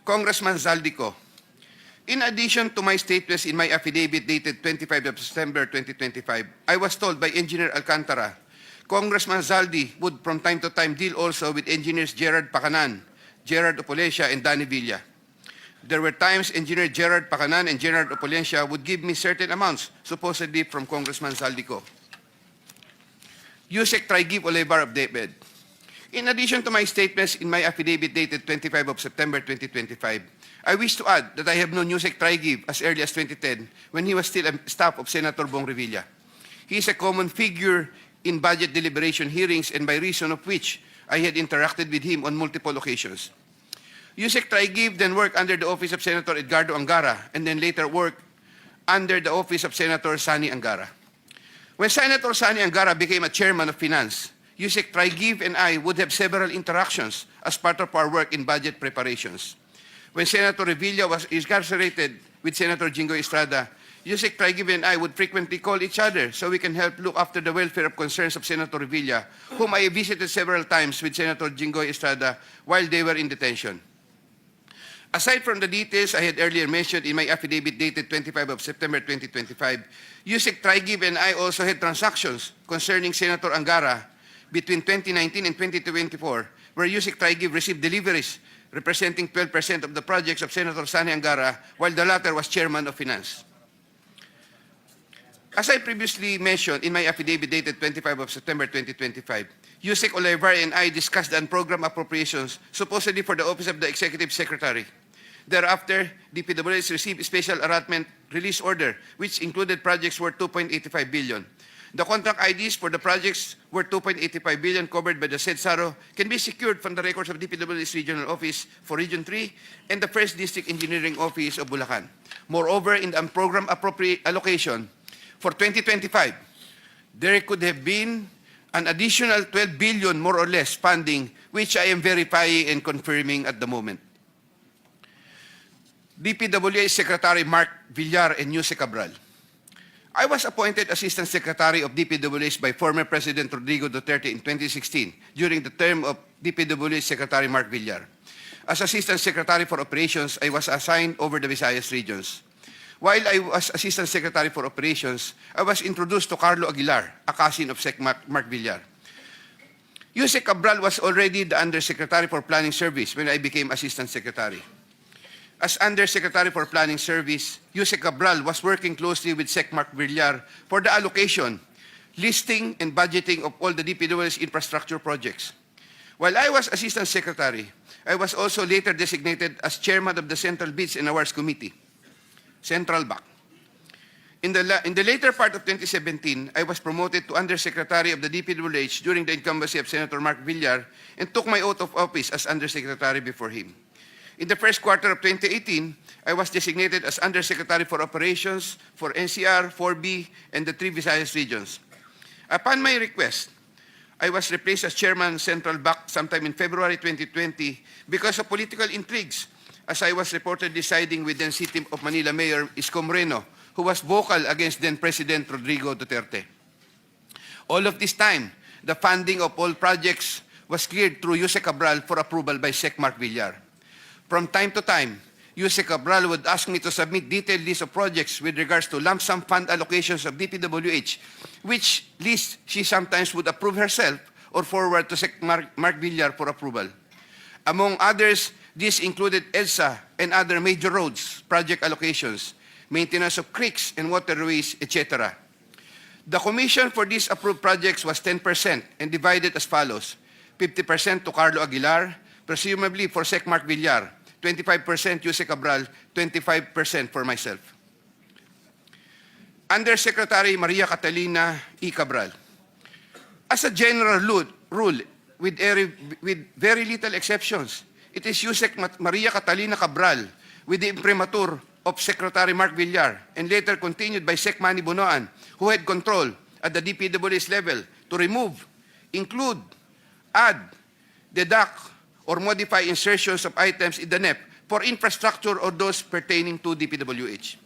Congressman Zaldico. In addition to my statements in my affidavit dated 25 of September 2025, I was told by Engineer Alcantara, Congressman Zaldi would from time to time deal also with engineers Gerard Pacanan, Gerard Opulencia, and Danny Villa. There were times Engineer Gerard Pacanan and Gerard Opulencia would give me certain amounts, supposedly from Congressman Zaldico. Yusek Traigib Olevar of David. In addition to my statements in my affidavit dated 25 of September 2025, I wish to add that I have known Yusek Traigib as early as 2010 when he was still a staff of Senator Bong Revilla. He is a common figure in budget deliberation hearings and by reason of which I had interacted with him on multiple occasions. Yusek Traigib then worked under the office of Senator Edgardo Angara and then later worked under the office of Senator Sani Angara. When Senator Sani Angara became a chairman of finance, Yusek Traigib and I would have several interactions as part of our work in budget preparations. When Senator Revilla was incarcerated with Senator Jingoy Estrada, Yusek Traigib and I would frequently call each other so we can help look after the welfare of concerns of Senator Revilla, whom I visited several times with Senator Jingoy Estrada while they were in detention. Aside from the details I had earlier mentioned in my affidavit dated 25 of September 2025, Yusek Traigib and I also had transactions concerning Senator Angara between 2019 and 2024, where Yusek Traigib received deliveries representing 12% of the projects of Senator Sani Angara, while the latter was chairman of finance. As I previously mentioned in my affidavit dated 25 of September 2025, Yusek Olevar and I discussed the unprogrammed appropriations supposedly for the Office of the Executive Secretary. Thereafter, DPWH received a special allotment release order, which included projects worth 2.85 billion. The contract IDs for the projects worth 2.85 billion covered by the said SARO can be secured from the records of DPWH Regional Office for Region 3 and the 1st District Engineering Office of Bulacan. Moreover, in the unprogrammed allocation for 2025, there could have been an additional 12 billion more or less funding, which I am verifying and confirming at the moment. DPWH Secretary Mark Villar and Yusek Cabral. I was appointed Assistant Secretary of DPWH by former President Rodrigo Duterte in 2016 during the term of DPWH Secretary Mark Villar. As Assistant Secretary for Operations, I was assigned over the Visayas regions. While I was Assistant Secretary for Operations, I was introduced to Carlo Aguilar, a cousin of Sec Mark Villar. Yusek Cabral was already the Undersecretary for Planning Service when I became Assistant Secretary. As Undersecretary for Planning Service, Yusek Cabral was working closely with Sec Mark Villar for the allocation, listing, and budgeting of all the DPWH infrastructure projects. While I was Assistant Secretary, I was also later designated as Chairman of the Central Bids and Awards Committee, Central BAC. In the later part of 2017, I was promoted to Undersecretary of the DPWH during the incumbency of Senator Mark Villar and took my oath of office as Undersecretary before him. In the first quarter of 2018, I was designated as Undersecretary for Operations for NCR, 4B, and the 3 Visayas regions. Upon my request, I was replaced as Chairman Central BAC sometime in February 2020 because of political intrigues, as I was reportedly siding with then City of Manila Mayor Isko Moreno, who was vocal against then President Rodrigo Duterte. All of this time, the funding of all projects was cleared through Yusek Cabral for approval by Sec Mark Villar. From time to time, Yusek Cabral would ask me to submit detailed lists of projects with regards to lump sum fund allocations of DPWH, which list she sometimes would approve herself or forward to Sec Mark Villar for approval. Among others, this included EDSA and other major roads, project allocations, maintenance of creeks and waterways, etc. The commission for these approved projects was 10% and divided as follows: 50% to Carlo Aguilar, presumably for Sec Mark Villar, 25% Yusek Cabral, 25% for myself. Undersecretary Maria Catalina E. Cabral. As a general rule, with very little exceptions, it is Yusek Maria Catalina Cabral with the imprimatur of Secretary Mark Villar and later continued by Sec Manny Bunoan, who had control at the DPWH level to remove, include, add, deduct, or modify insertions of items in the NEP for infrastructure or those pertaining to DPWH.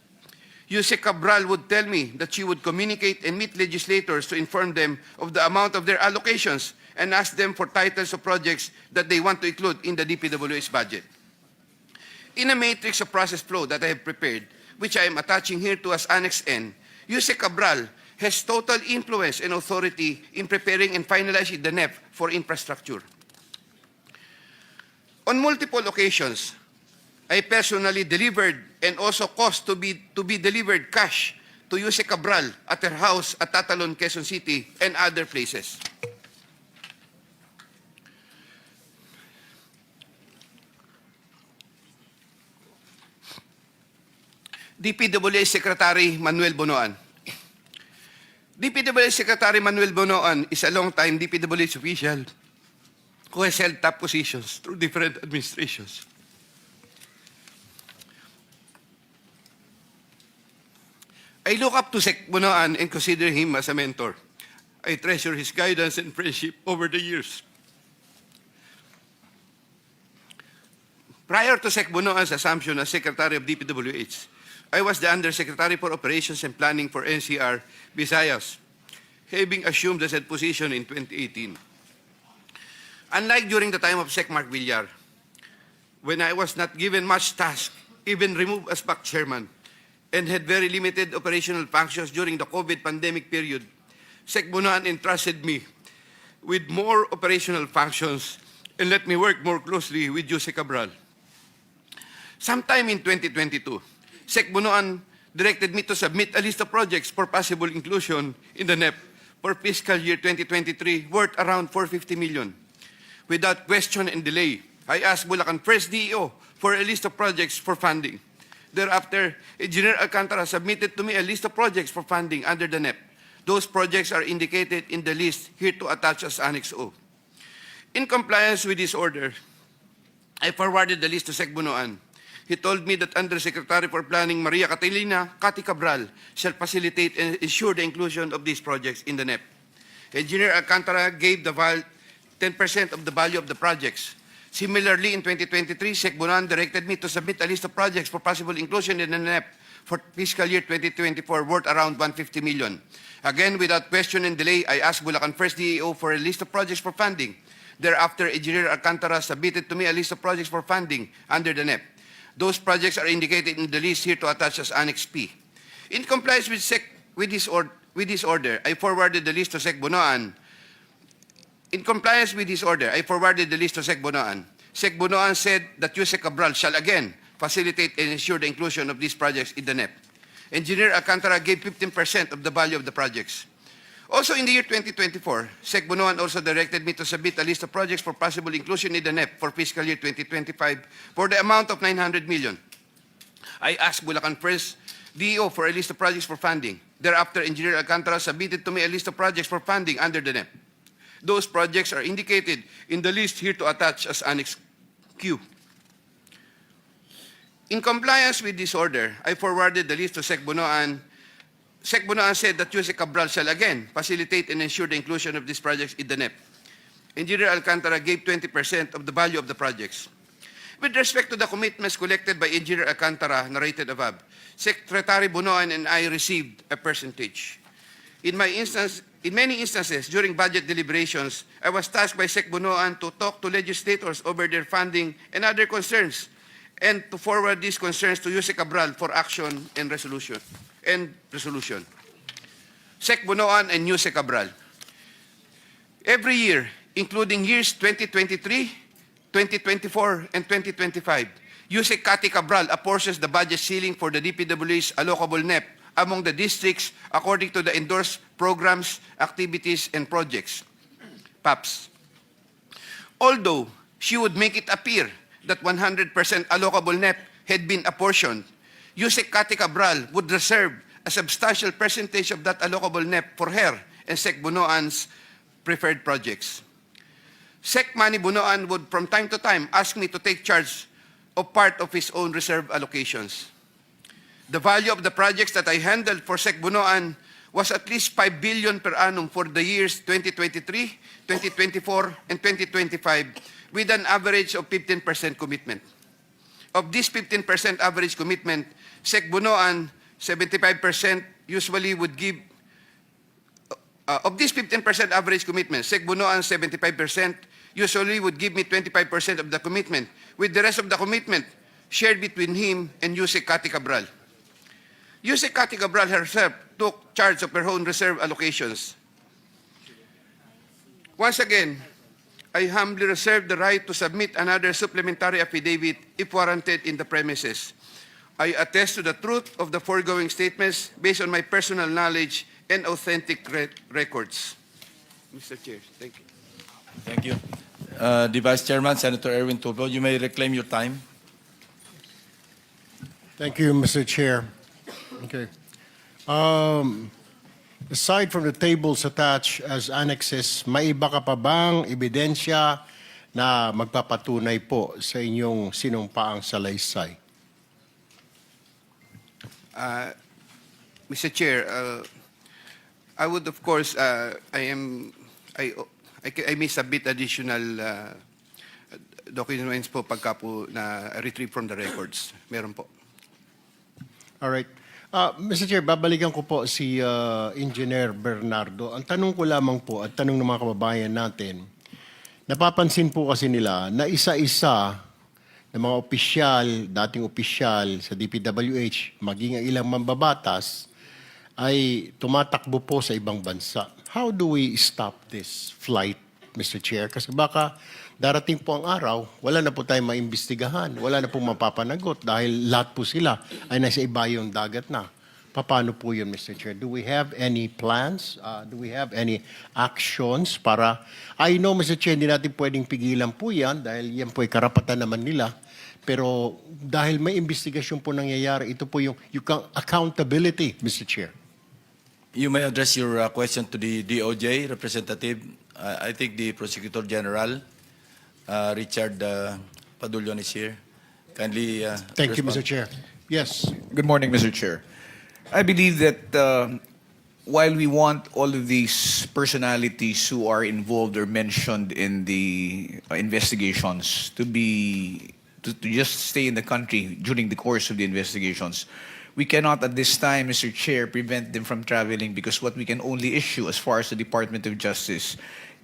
Yusek Cabral would tell me that she would communicate and meet legislators to inform them of the amount of their allocations and ask them for titles of projects that they want to include in the DPWH budget. In a matrix of process flow that I have prepared, which I am attaching here to as Annex N, Yusek Cabral has total influence and authority in preparing and finalizing the NEP for infrastructure. On multiple occasions, I personally delivered and also caused to be delivered cash to Yusek Cabral at her house at Tatalon, Quezon City, and other places. DPWH Secretary Manuel Bonoan. DPWH Secretary Manuel Bonoan is a long-time DPWH official who has held top positions through different administrations. I look up to Sec Bonoan and consider him as a mentor. I treasure his guidance and friendship over the years. Prior to Sec Bonoan's assumption as Secretary of DPWH, I was the Undersecretary for Operations and Planning for NCR, Visayas, having assumed the said position in 2018. Unlike during the time of Sec Mark Villar, when I was not given much task, even removed as back chairman, and had very limited operational functions during the COVID pandemic period, Sec Bonoan entrusted me with more operational functions and let me work more closely with Jose Cabral. Sometime in 2022, Sec Bonoan directed me to submit a list of projects for possible inclusion in the NEP for fiscal year 2023 worth around 450 million. Without question and delay, I asked Bulacan First DEO for a list of projects for funding. Thereafter, Engineer Alcantara submitted to me a list of projects for funding under the NEP. Those projects are indicated in the list here to attach as Annex O. In compliance with this order, I forwarded the list to Sec Bonoan. He told me that Undersecretary for Planning Maria Catalina Cati Cabral shall facilitate and ensure the inclusion of these projects in the NEP. Engineer Alcantara gave the 10% of the value of the projects. Similarly, in 2023, Sec Bonoan directed me to submit a list of projects for possible inclusion in the NEP for fiscal year 2024 worth around 150 million. Again, without question and delay, I asked Bulacan First DEO for a list of projects for funding. Thereafter, Engineer Alcantara submitted to me a list of projects for funding under the NEP. Those projects are indicated in the list here to attach as Annex P. In compliance with this order, I forwarded the list to Sec Bonoan. In compliance with this order, I forwarded the list to Sec Bonoan. Sec Bonoan said that Yusek Cabral shall again facilitate and ensure the inclusion of these projects in the NEP. Engineer Alcantara gave 15% of the value of the projects. Also in the year 2024, Sec Bonoan also directed me to submit a list of projects for possible inclusion in the NEP for fiscal year 2025 for the amount of 900 million. I asked Bulacan First DEO for a list of projects for funding. Thereafter, Engineer Alcantara submitted to me a list of projects for funding under the NEP. Those projects are indicated in the list here to attach as Annex Q. In compliance with this order, I forwarded the list to Sec Bonoan. Sec Bonoan said that Jose Cabral shall again facilitate and ensure the inclusion of these projects in the NEP. Engineer Alcantara gave 20% of the value of the projects. With respect to the commitments collected by Engineer Alcantara narrated above, Secretary Bonoan and I received a percentage. In many instances, during budget deliberations, I was tasked by Sec Bonoan to talk to legislators over their funding and other concerns, and to forward these concerns to Jose Cabral for action and resolution. Sec Bonoan and Jose Cabral. Every year, including years 2023, 2024, and 2025, Jose Cati Cabral apportions the budget ceiling for the DPW's allocable NEP among the districts according to the endorsed programs, activities, and projects, PAPs. Although she would make it appear that 100% allocable NEP had been apportioned, Jose Cati Cabral would reserve a substantial percentage of that allocable NEP for her and Sec Bonoan's preferred projects. Sec Manny Bonoan would from time to time ask me to take charge of part of his own reserve allocations. The value of the projects that I handled for Sec Bunoan was at least 5 billion per annum for the years 2023, 2024, and 2025, with an average of 15% commitment. Of this 15% average commitment, Sec Bunoan, 75% usually would give, of this 15% average commitment, Sec Bunoan, 75%, usually would give me 25% of the commitment, with the rest of the commitment shared between him and Yusek Kati Cabral. Yusek Kati Cabral herself took charge of her own reserve allocations. Once again, I humbly reserve the right to submit another supplementary affidavit if warranted in the premises. I attest to the truth of the foregoing statements based on my personal knowledge and authentic records. Mr. Chair, thank you. Thank you. The Vice Chairman, Senator Erwin Tulfo, you may reclaim your time. Thank you, Mr. Chair. Okay. Aside from the tables attached as annexes, may iba ka pa bang ebidensya na magpapatunay po sa inyong sinumpaang salaysay? Mr. Chair, I would of course, I may submit additional documents po pagka po na retrieve from the records. Meron po. All right. Mr. Chair, babalikan ko po si Engineer Bernardo. Ang tanong ko lamang po at tanong ng mga kababayan natin, napapansin po kasi nila na isa-isa ng mga opisyal, dating opisyal sa DPWH, maging ang ilang mambabatas, ay tumatakbo po sa ibang bansa. How do we stop this flight, Mr. Chair? Kasi baka darating po ang araw, wala na po tayong maimbestigahan, wala na po mapapanagot dahil lahat po sila ay nasa ibayong dagat na. Paano po yun, Mr. Chair? Do we have any plans? Do we have any actions para... I know, Mr. Chair, hindi natin pwedeng pigilan po yan dahil yan po ay karapatan naman nila. Pero dahil may investigasyon po nangyayari, ito po yung accountability, Mr. Chair. You may address your question to the DOJ representative. I think the Prosecutor General, Richard Padulyon, is here. Kindly Thank you, Mr. respond. Chair. Yes. Good morning, Mr. Chair. I believe that while we want all of these personalities who are involved or mentioned in the investigations to just stay in the country during the course of the investigations, we cannot at this time, Mr. Chair, prevent them from traveling because what we can only issue as far as the Department of Justice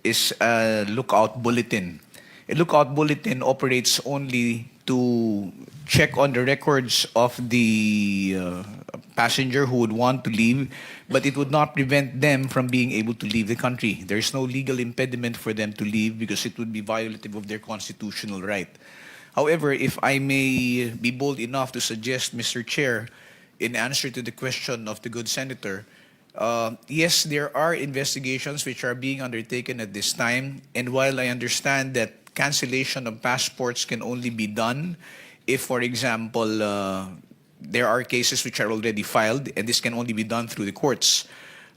is a lookout bulletin. A lookout bulletin operates only to check on the records of the passenger who would want to leave, but it would not prevent them from being able to leave the country. There is no legal impediment for them to leave because it would be violative of their constitutional right. However, if I may be bold enough to suggest, Mr. Chair, in answer to the question of the good senator, yes, there are investigations which are being undertaken at this time, and while I understand that cancellation of passports can only be done if, for example, there are cases which are already filed, and this can only be done through the courts.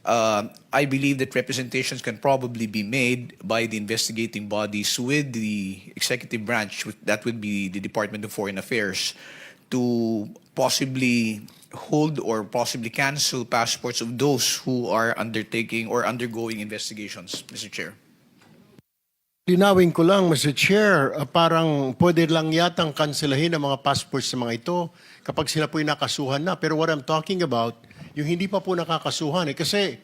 I believe that representations can probably be made by the investigating bodies with the executive branch, that would be the Department of Foreign Affairs, to possibly hold or possibly cancel passports of those who are undertaking or undergoing investigations, Mr. Chair. Linawin ko lang, Mr. Chair, parang pwede lang yatang kanselahin ang mga passports sa mga ito kapag sila po yung nakasuhan na. Pero what I'm talking about, yung hindi pa po nakakasuhan. Kasi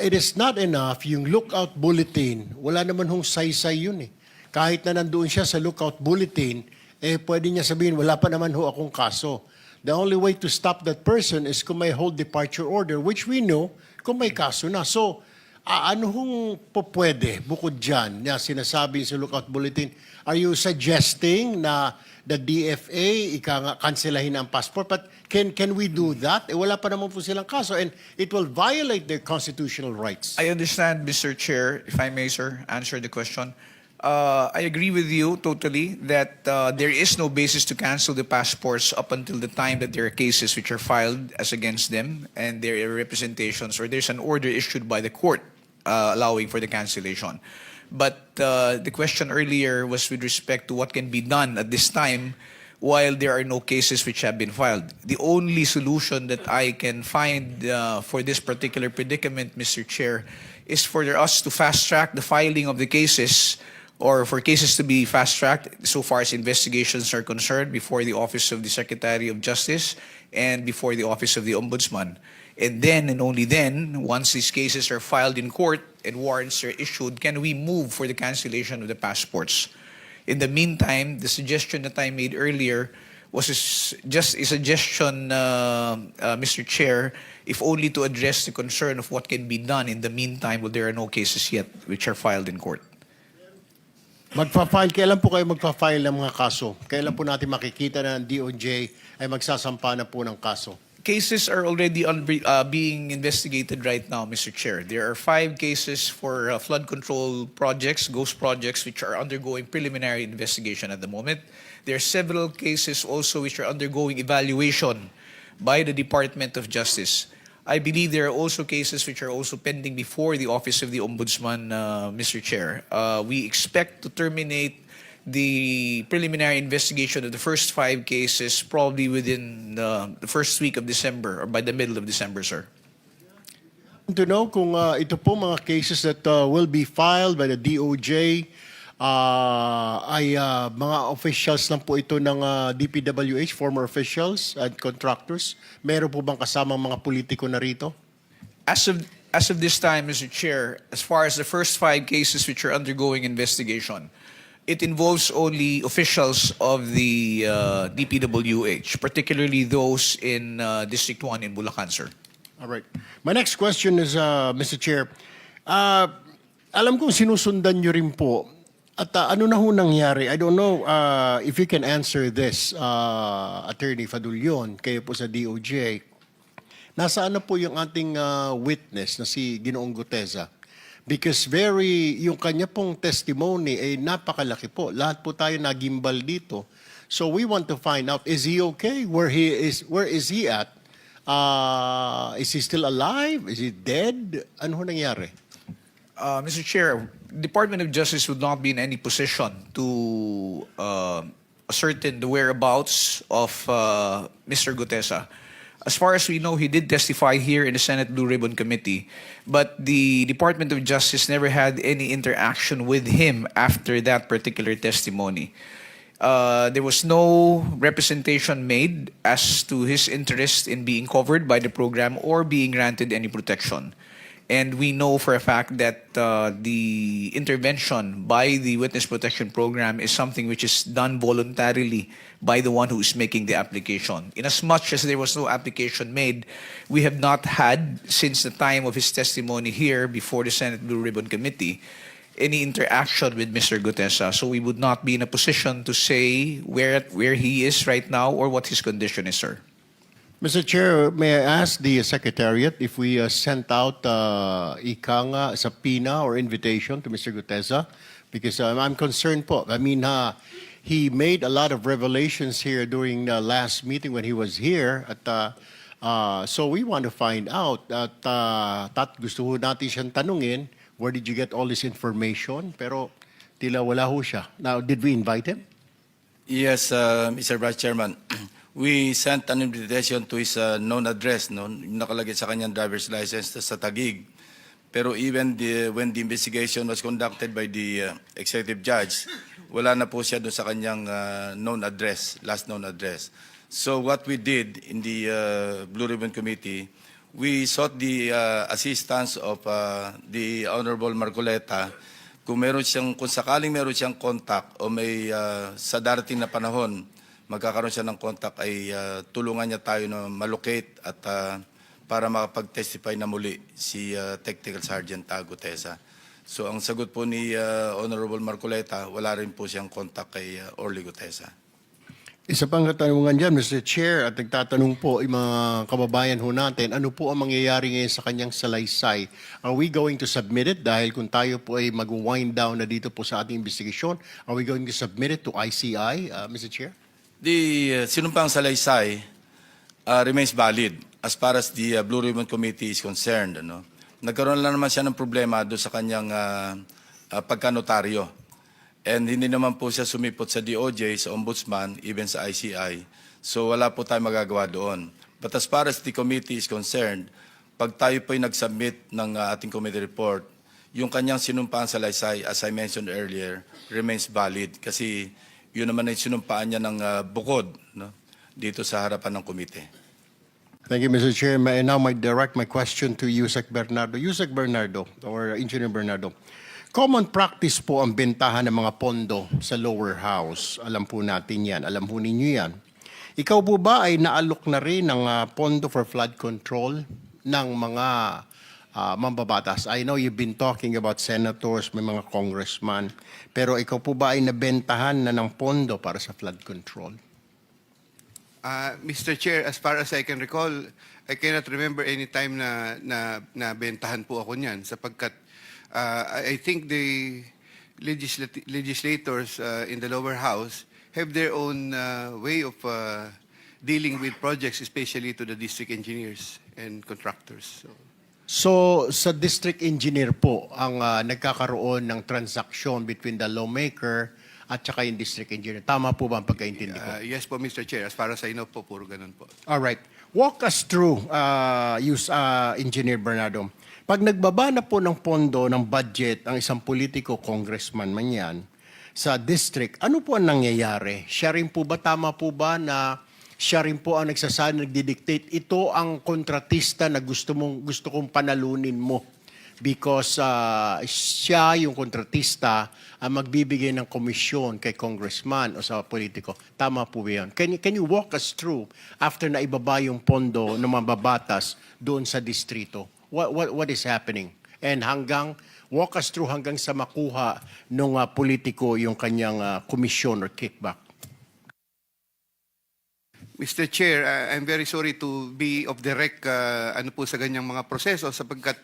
it is not enough, yung lookout bulletin, wala naman hong saysay yun eh. Kahit na nandoon siya sa lookout bulletin, pwede niya sabihin, wala pa naman ho akong kaso. The only way to stop that person is kung may hold departure order, which we know kung may kaso na. So, ano hong pwede bukod dyan na sinasabi sa lookout bulletin? Are you suggesting na the DFA kanselahin ang passport? But can we do that? Wala pa naman po silang kaso and it will violate their constitutional rights. I understand, Mr. Chair, if I may, sir, answer the question. I agree with you totally that there is no basis to cancel the passports up until the time that there are cases which are filed as against them and there are representations or there's an order issued by the court allowing for the cancellation. But the question earlier was with respect to what can be done at this time while there are no cases which have been filed. The only solution that I can find for this particular predicament, Mr. Chair, is for us to fast-track the filing of the cases, or for cases to be fast-tracked so far as investigations are concerned before the Office of the Secretary of Justice and before the Office of the Ombudsman. And then, and only then, once these cases are filed in court and warrants are issued, can we move for the cancellation of the passports. In the meantime, the suggestion that I made earlier was just a suggestion, Mr. Chair, if only to address the concern of what can be done in the meantime while there are no cases yet which are filed in court. Kailan po kayo magpa-file ng mga kaso? Kailan po natin makikita na ang DOJ ay magsasampa na po ng kaso? Cases are already being investigated right now, Mr. Chair. There are 5 cases for flood control projects, ghost projects, which are undergoing preliminary investigation at the moment. There are several cases also which are undergoing evaluation by the Department of Justice. I believe there are also cases which are also pending before the Office of the Ombudsman, Mr. Chair. We expect to terminate the preliminary investigation of the first 5 cases probably within the first week of December or by the middle of December, sir. To know kung ito po mga cases that will be filed by the DOJ ay mga officials lang po ito ng DPWH, former officials and contractors. Meron po bang kasamang mga politiko na rito? As of this time, Mr. Chair, as far as the first 5 cases which are undergoing investigation, it involves only officials of the DPWH, particularly those in District 1 in Bulacan, sir. All right. My next question is, Mr. Chair, alam kong sinusundan nyo rin po. At ano na ho nangyari? I don't know if you can answer this, Attorney Fadulyon, kayo po sa DOJ. Nasaan na po yung ating witness na si Ginoong Guteza? Because yung kanya pong testimony ay napakalaki po. Lahat po tayo nagimbal dito. So we want to find out, is he okay? Where is he at? Is he still alive? Is he dead? Ano ho nangyari? Mr. Chair, Department of Justice would not be in any position to ascertain the whereabouts of Mr. Gutesa. As far as we know, he did testify here in the Senate Blue Ribbon Committee, but the Department of Justice never had any interaction with him after that particular testimony. There was no representation made as to his interest in being covered by the program or being granted any protection. And we know for a fact that the intervention by the Witness Protection Program is something which is done voluntarily by the one who is making the application. Inasmuch as there was no application made, we have not had, since the time of his testimony here before the Senate Blue Ribbon Committee, any interaction with Mr. Gutesa. So we would not be in a position to say where he is right now or what his condition is, sir. Mr. Chair, may I ask the Secretariat if we sent out a subpoena or invitation to Mr. Gutesa? Because I'm concerned po. I mean, he made a lot of revelations here during the last meeting when he was here. So we want to find out at gusto ho natin siyang tanungin, where did you get all this information? Pero tila wala ho siya. Now, did we invite him? Yes, Mr. Vice Chairman. We sent an invitation to his known address, no? Nakalagay sa kanyang driver's license sa Taguig. Pero even when the investigation was conducted by the executive judge, wala na po siya doon sa kanyang known address, last known address. So what we did in the Blue Ribbon Committee, we sought the assistance of the Honorable Marcoleta kung sakaling meron siyang contact o may sa darating na panahon magkakaroon siya ng contact ay tulungan niya tayo na malocate at para makapag-testify na muli si Technical Sergeant Gutesa. So ang sagot po ni Honorable Marcoleta, wala rin po siyang contact kay Orly Gutesa. Isa pang katanungan dyan, Mr. Chair, at nagtatanong po yung mga kababayan ho natin, ano po ang mangyayari ngayon sa kanyang salaysay? Are we going to submit it? Dahil kung tayo po ay mag-wind down na dito po sa ating investigation, are we going to submit it to ICI, Mr. Chair? The sinumpang salaysay remains valid as far as the Blue Ribbon Committee is concerned. Nagkaroon lang naman siya ng problema doon sa kanyang pagkanotaryo. And hindi naman po siya sumipot sa DOJ, sa Ombudsman, even sa ICI. So wala po tayong magagawa doon. But as far as the committee is concerned, pag tayo po ay nag-submit ng ating committee report, yung kanyang sinumpaan sa Laysay, as I mentioned earlier, remains valid. Kasi yun naman ay sinumpaan niya ng bukod, no? Dito sa harapan ng komite. Thank you, Mr. Chair. May now I direct my question to Yusek Bernardo. Yusek Bernardo, or Engineer Bernardo. Common practice po ang bentahan ng mga pondo sa lower house. Alam po natin yan. Alam po ninyo yan. Ikaw po ba ay naalok na rin ng pondo for flood control ng mga mambabatas? I know you've been talking about senators, may mga congressman, pero ikaw po ba ay nabentahan na ng pondo para sa flood control? Mr. Chair, as far as I can recall, I cannot remember any time na bentahan po ako niyan sapagkat I think the legislators in the lower house have their own way of dealing with projects, especially to the district engineers and contractors. So, sa district engineer po ang nagkakaroon ng transaction between the lawmaker at saka yung district engineer. Tama po ba ang pagkaintindi ko? Yes po, Mr. Chair. As far as I know po, puro ganun po. All right. Walk us through, Engineer Bernardo. Pag nagbaba na po ng pondo, ng budget, ang isang politiko, congressman man yan, sa district, ano po ang nangyayari? Siya rin po ba, tama po ba na siya rin po ang nagsasabi, nagdidictate, ito ang kontratista na gusto kong panalunin mo? Because siya, yung kontratista, ang magbibigay ng komisyon kay congressman o sa politiko. Tama po ba yun? Can you walk us through after na ibaba yung pondo ng mababatas doon sa distrito? What is happening? And walk us through hanggang sa makuha ng politiko yung kanyang komisyon or kickback. Mr. Chair, I'm very sorry to be off the rec ano po sa ganyang mga proseso sapagkat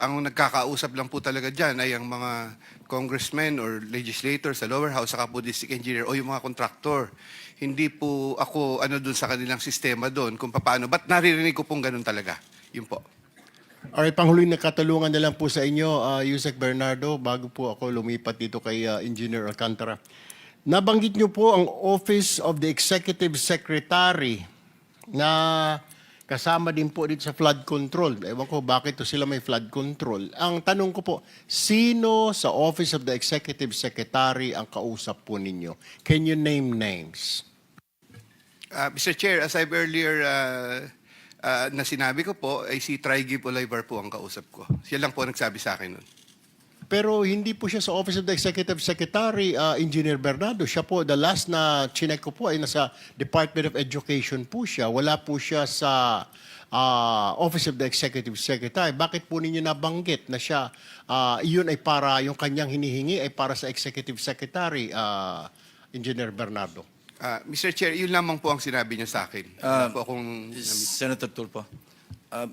ang nagkakausap lang po talaga dyan ay ang mga congressmen or legislators sa lower house saka po district engineer o yung mga contractor. Hindi po ako doon sa kanilang sistema doon kung paano. Ba't naririnig ko pong ganun talaga? Yun po. Alright, panghuling na katalungan na lang po sa inyo, Yusek Bernardo, bago po ako lumipat dito kay Engineer Alcantara. Nabanggit niyo po ang Office of the Executive Secretary na kasama din po dito sa flood control. Ewan ko bakit to sila may flood control. Ang tanong ko po, sino sa Office of the Executive Secretary ang kausap po ninyo? Can you name names? Mr. Chair, as I've earlier na sinabi ko po, ay si Trigib Olivar po ang kausap ko. Siya lang po nagsabi sa akin nun. Pero hindi po siya sa Office of the Executive Secretary, Engineer Bernardo. Siya po, the last na chinek ko po ay nasa Department of Education po siya. Wala po siya sa Office of the Executive Secretary. Bakit po ninyo nabanggit na siya, yun ay para, yung kanyang hinihingi ay para sa Executive Secretary, Engineer Bernardo? Mr. Chair, yun lamang po ang sinabi niya sa akin. Wala po akong... Senator Tulfo,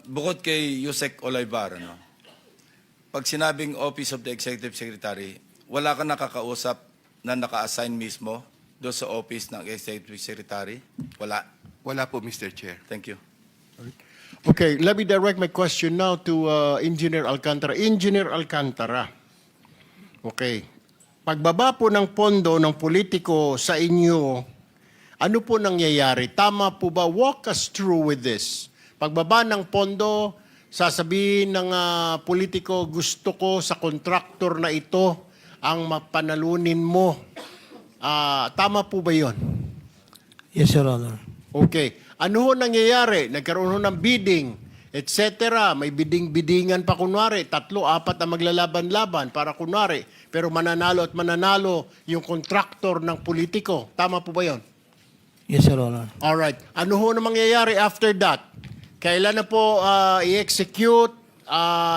bukod kay Yusek Olivar, pag sinabing Office of the Executive Secretary, wala ka nakakausap na naka-assign mismo doon sa Office ng Executive Secretary? Wala? Wala po, Mr. Chair. Thank you. Okay, let me direct my question now to Engineer Alcantara. Engineer Alcantara, okay, pagbaba po ng pondo ng politiko sa inyo, ano po nangyayari? Tama po ba? Walk us through with this. Pagbaba ng pondo, sasabihin ng politiko, gusto ko sa contractor na ito ang mapanalunin mo. Tama po ba yun? Yes, Your Honor. Okay. Ano ho nangyayari? Nagkaroon ho ng bidding, etc. May bidding-biddingan pa kunwari. 3, 4 ang maglalaban-laban para kunwari. Pero mananalo at mananalo yung contractor ng politiko. Tama po ba yun? Yes, Your Honor. Alright. Ano ho na mangyayari after that? Kailan na po i-execute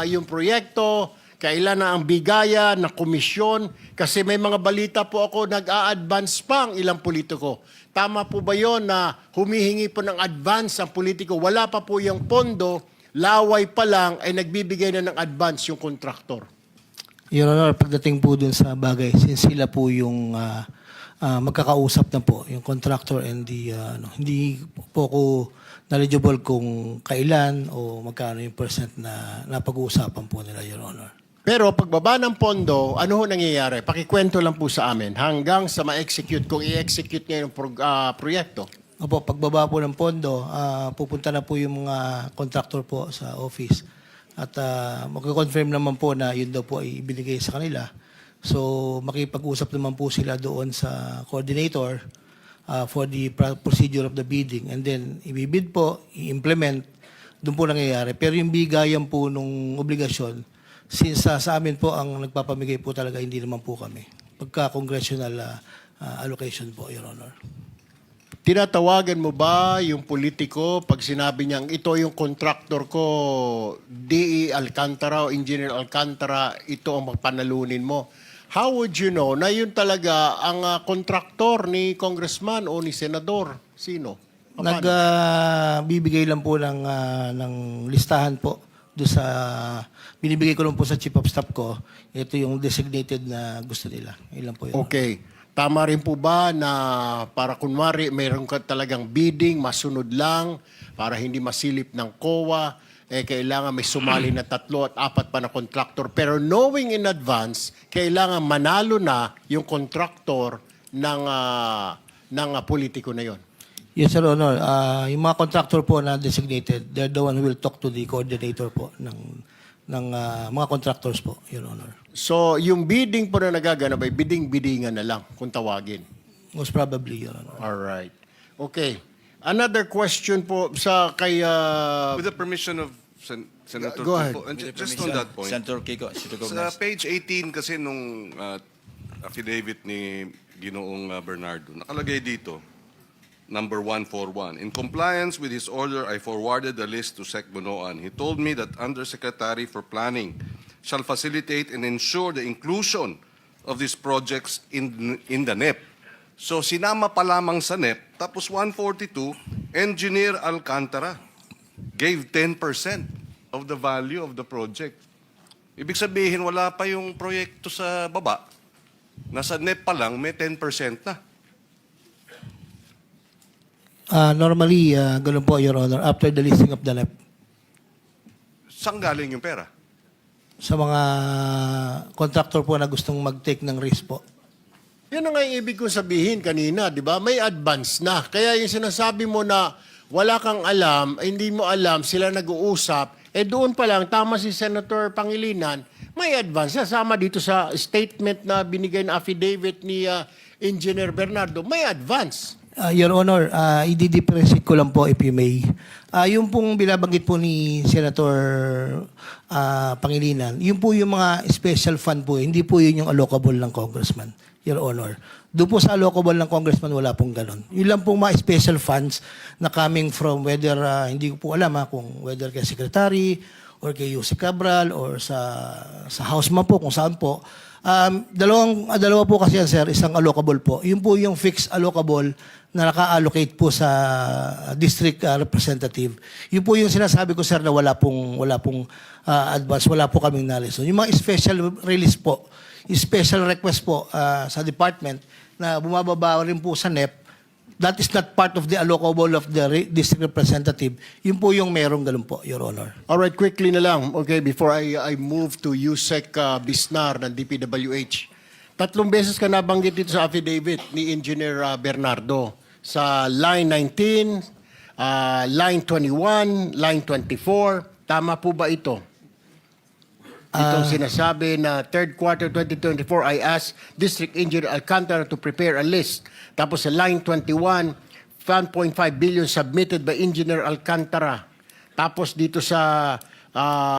yung proyekto? Kailan na ang bigaya na komisyon? Kasi may mga balita po ako, nag-a-advance pa ang ilang politiko. Tama po ba yon na humihingi po ng advance ang politiko? Wala pa po yung pondo, laway pa lang, ay nagbibigay na ng advance yung kontraktor. Your Honor, pagdating po dun sa bagay, since sila po yung magkakausap na po, yung contractor and the, hindi po ako knowledgeable kung kailan o magkano yung percent na napag-uusapan po nila, Your Honor. Pero pagbaba ng pondo, ano ho nangyayari? Pakikwento lang po sa amin hanggang sa ma-execute, kung i-execute niya yung proyekto. Opo, pagbaba po ng pondo, pupunta na po yung mga contractor po sa office. At magko-confirm naman po na yun daw po ay ibinigay sa kanila. So makipag-usap naman po sila doon sa coordinator for the procedure of the bidding. And then ibibid po, i-implement, doon po nangyayari. Pero yung bigayan po nung obligasyon, since sa amin po ang nagpapamigay po talaga, hindi naman po kami. Pagka-congressional allocation po, Your Honor. Tinatawagan mo ba yung politiko pag sinabi niyang ito yung contractor ko, DE Alcantara o Engineer Alcantara, ito ang panalunin mo? How would you know na yun talaga ang contractor ni congressman o ni senador? Sino? Paano? Nagbibigay lang po ng listahan po do sa binibigay ko lang po sa chief of staff ko. Ito yung designated na gusto nila. Ilan po yun. Okay. Tama rin po ba na para kunwari mayroon ka talagang bidding, masunod lang, para hindi masilip ng COA, kailangan may sumali na 3 at 4 pa na contractor. Pero knowing in advance, kailangan manalo na yung contractor ng politiko na yon. Yes, Sir Honor. Yung mga contractor po na designated, they're the one who will talk to the coordinator po ng mga contractors po, Your Honor. So, yung bidding po na nagaganap ay bidding-biddingan na lang kung tawagin. Most probably, Your Honor. All right. Okay. Another question po kay... With the permission of Senator Go ahead. Kiko, and just on that point, Senator Kiko, sa page 18 kasi nung affidavit ni Ginoong Bernardo, nakalagay dito, number 141. In compliance with his order, I forwarded the list to Sec Bonoan. He told me that Undersecretary for Planning shall facilitate and ensure the inclusion of these projects in the NEP. So sinama pa lamang sa NEP, tapos 142, Engineer Alcantara gave 10% of the value of the project. Ibig sabihin, wala pa yung proyekto sa baba. Nasa NEP pa lang, may 10% na. Normally, ganun po, Your Honor, after the listing of the NEP, Saan galing yung pera? sa mga contractor po na gustong mag-take ng risk po. Yan ang ibig kong sabihin kanina, di ba? May advance na. Kaya yung sinasabi mo na wala kang alam, hindi mo alam, sila nag-uusap, doon pa lang, tama si Senator Pangilinan, may advance na. Sama dito sa statement na binigay na affidavit ni Engineer Bernardo, may advance. Your Honor, i-differentiate ko lang po if you may. Yung pong binabanggit po ni Senator Pangilinan, yun po yung mga special fund po, hindi po yun yung allocable ng congressman, Your Honor. Doon po sa allocable ng congressman, wala pong ganon. Yun lang pong mga special funds na coming from whether, hindi ko po alam kung whether kay Secretary or kay Yusek Cabral or sa House man po, kung saan po. Dalawa po kasi yan, sir, isang allocable po. Yun po yung fixed allocable na naka-allocate po sa district representative. Yun po yung sinasabi ko, sir, na wala pong advance, wala po kaming knowledge. So, yung mga special release po, special request po sa department na bumababa rin po sa NEP, that is not part of the allocable of the district representative. Yun po yung merong ganun po, Your Honor. All right, quickly na lang, okay, before I move to Yusek Bisnar ng DPWH. 3 beses ka nabanggit dito sa affidavit ni Engineer Bernardo. Sa line 19, line 21, line 24. Tama po ba ito? Itong sinasabi na 3rd quarter 2024, I asked District Engineer Alcantara to prepare a list. Tapos sa line 21, 1.5 billion submitted by Engineer Alcantara. Tapos dito sa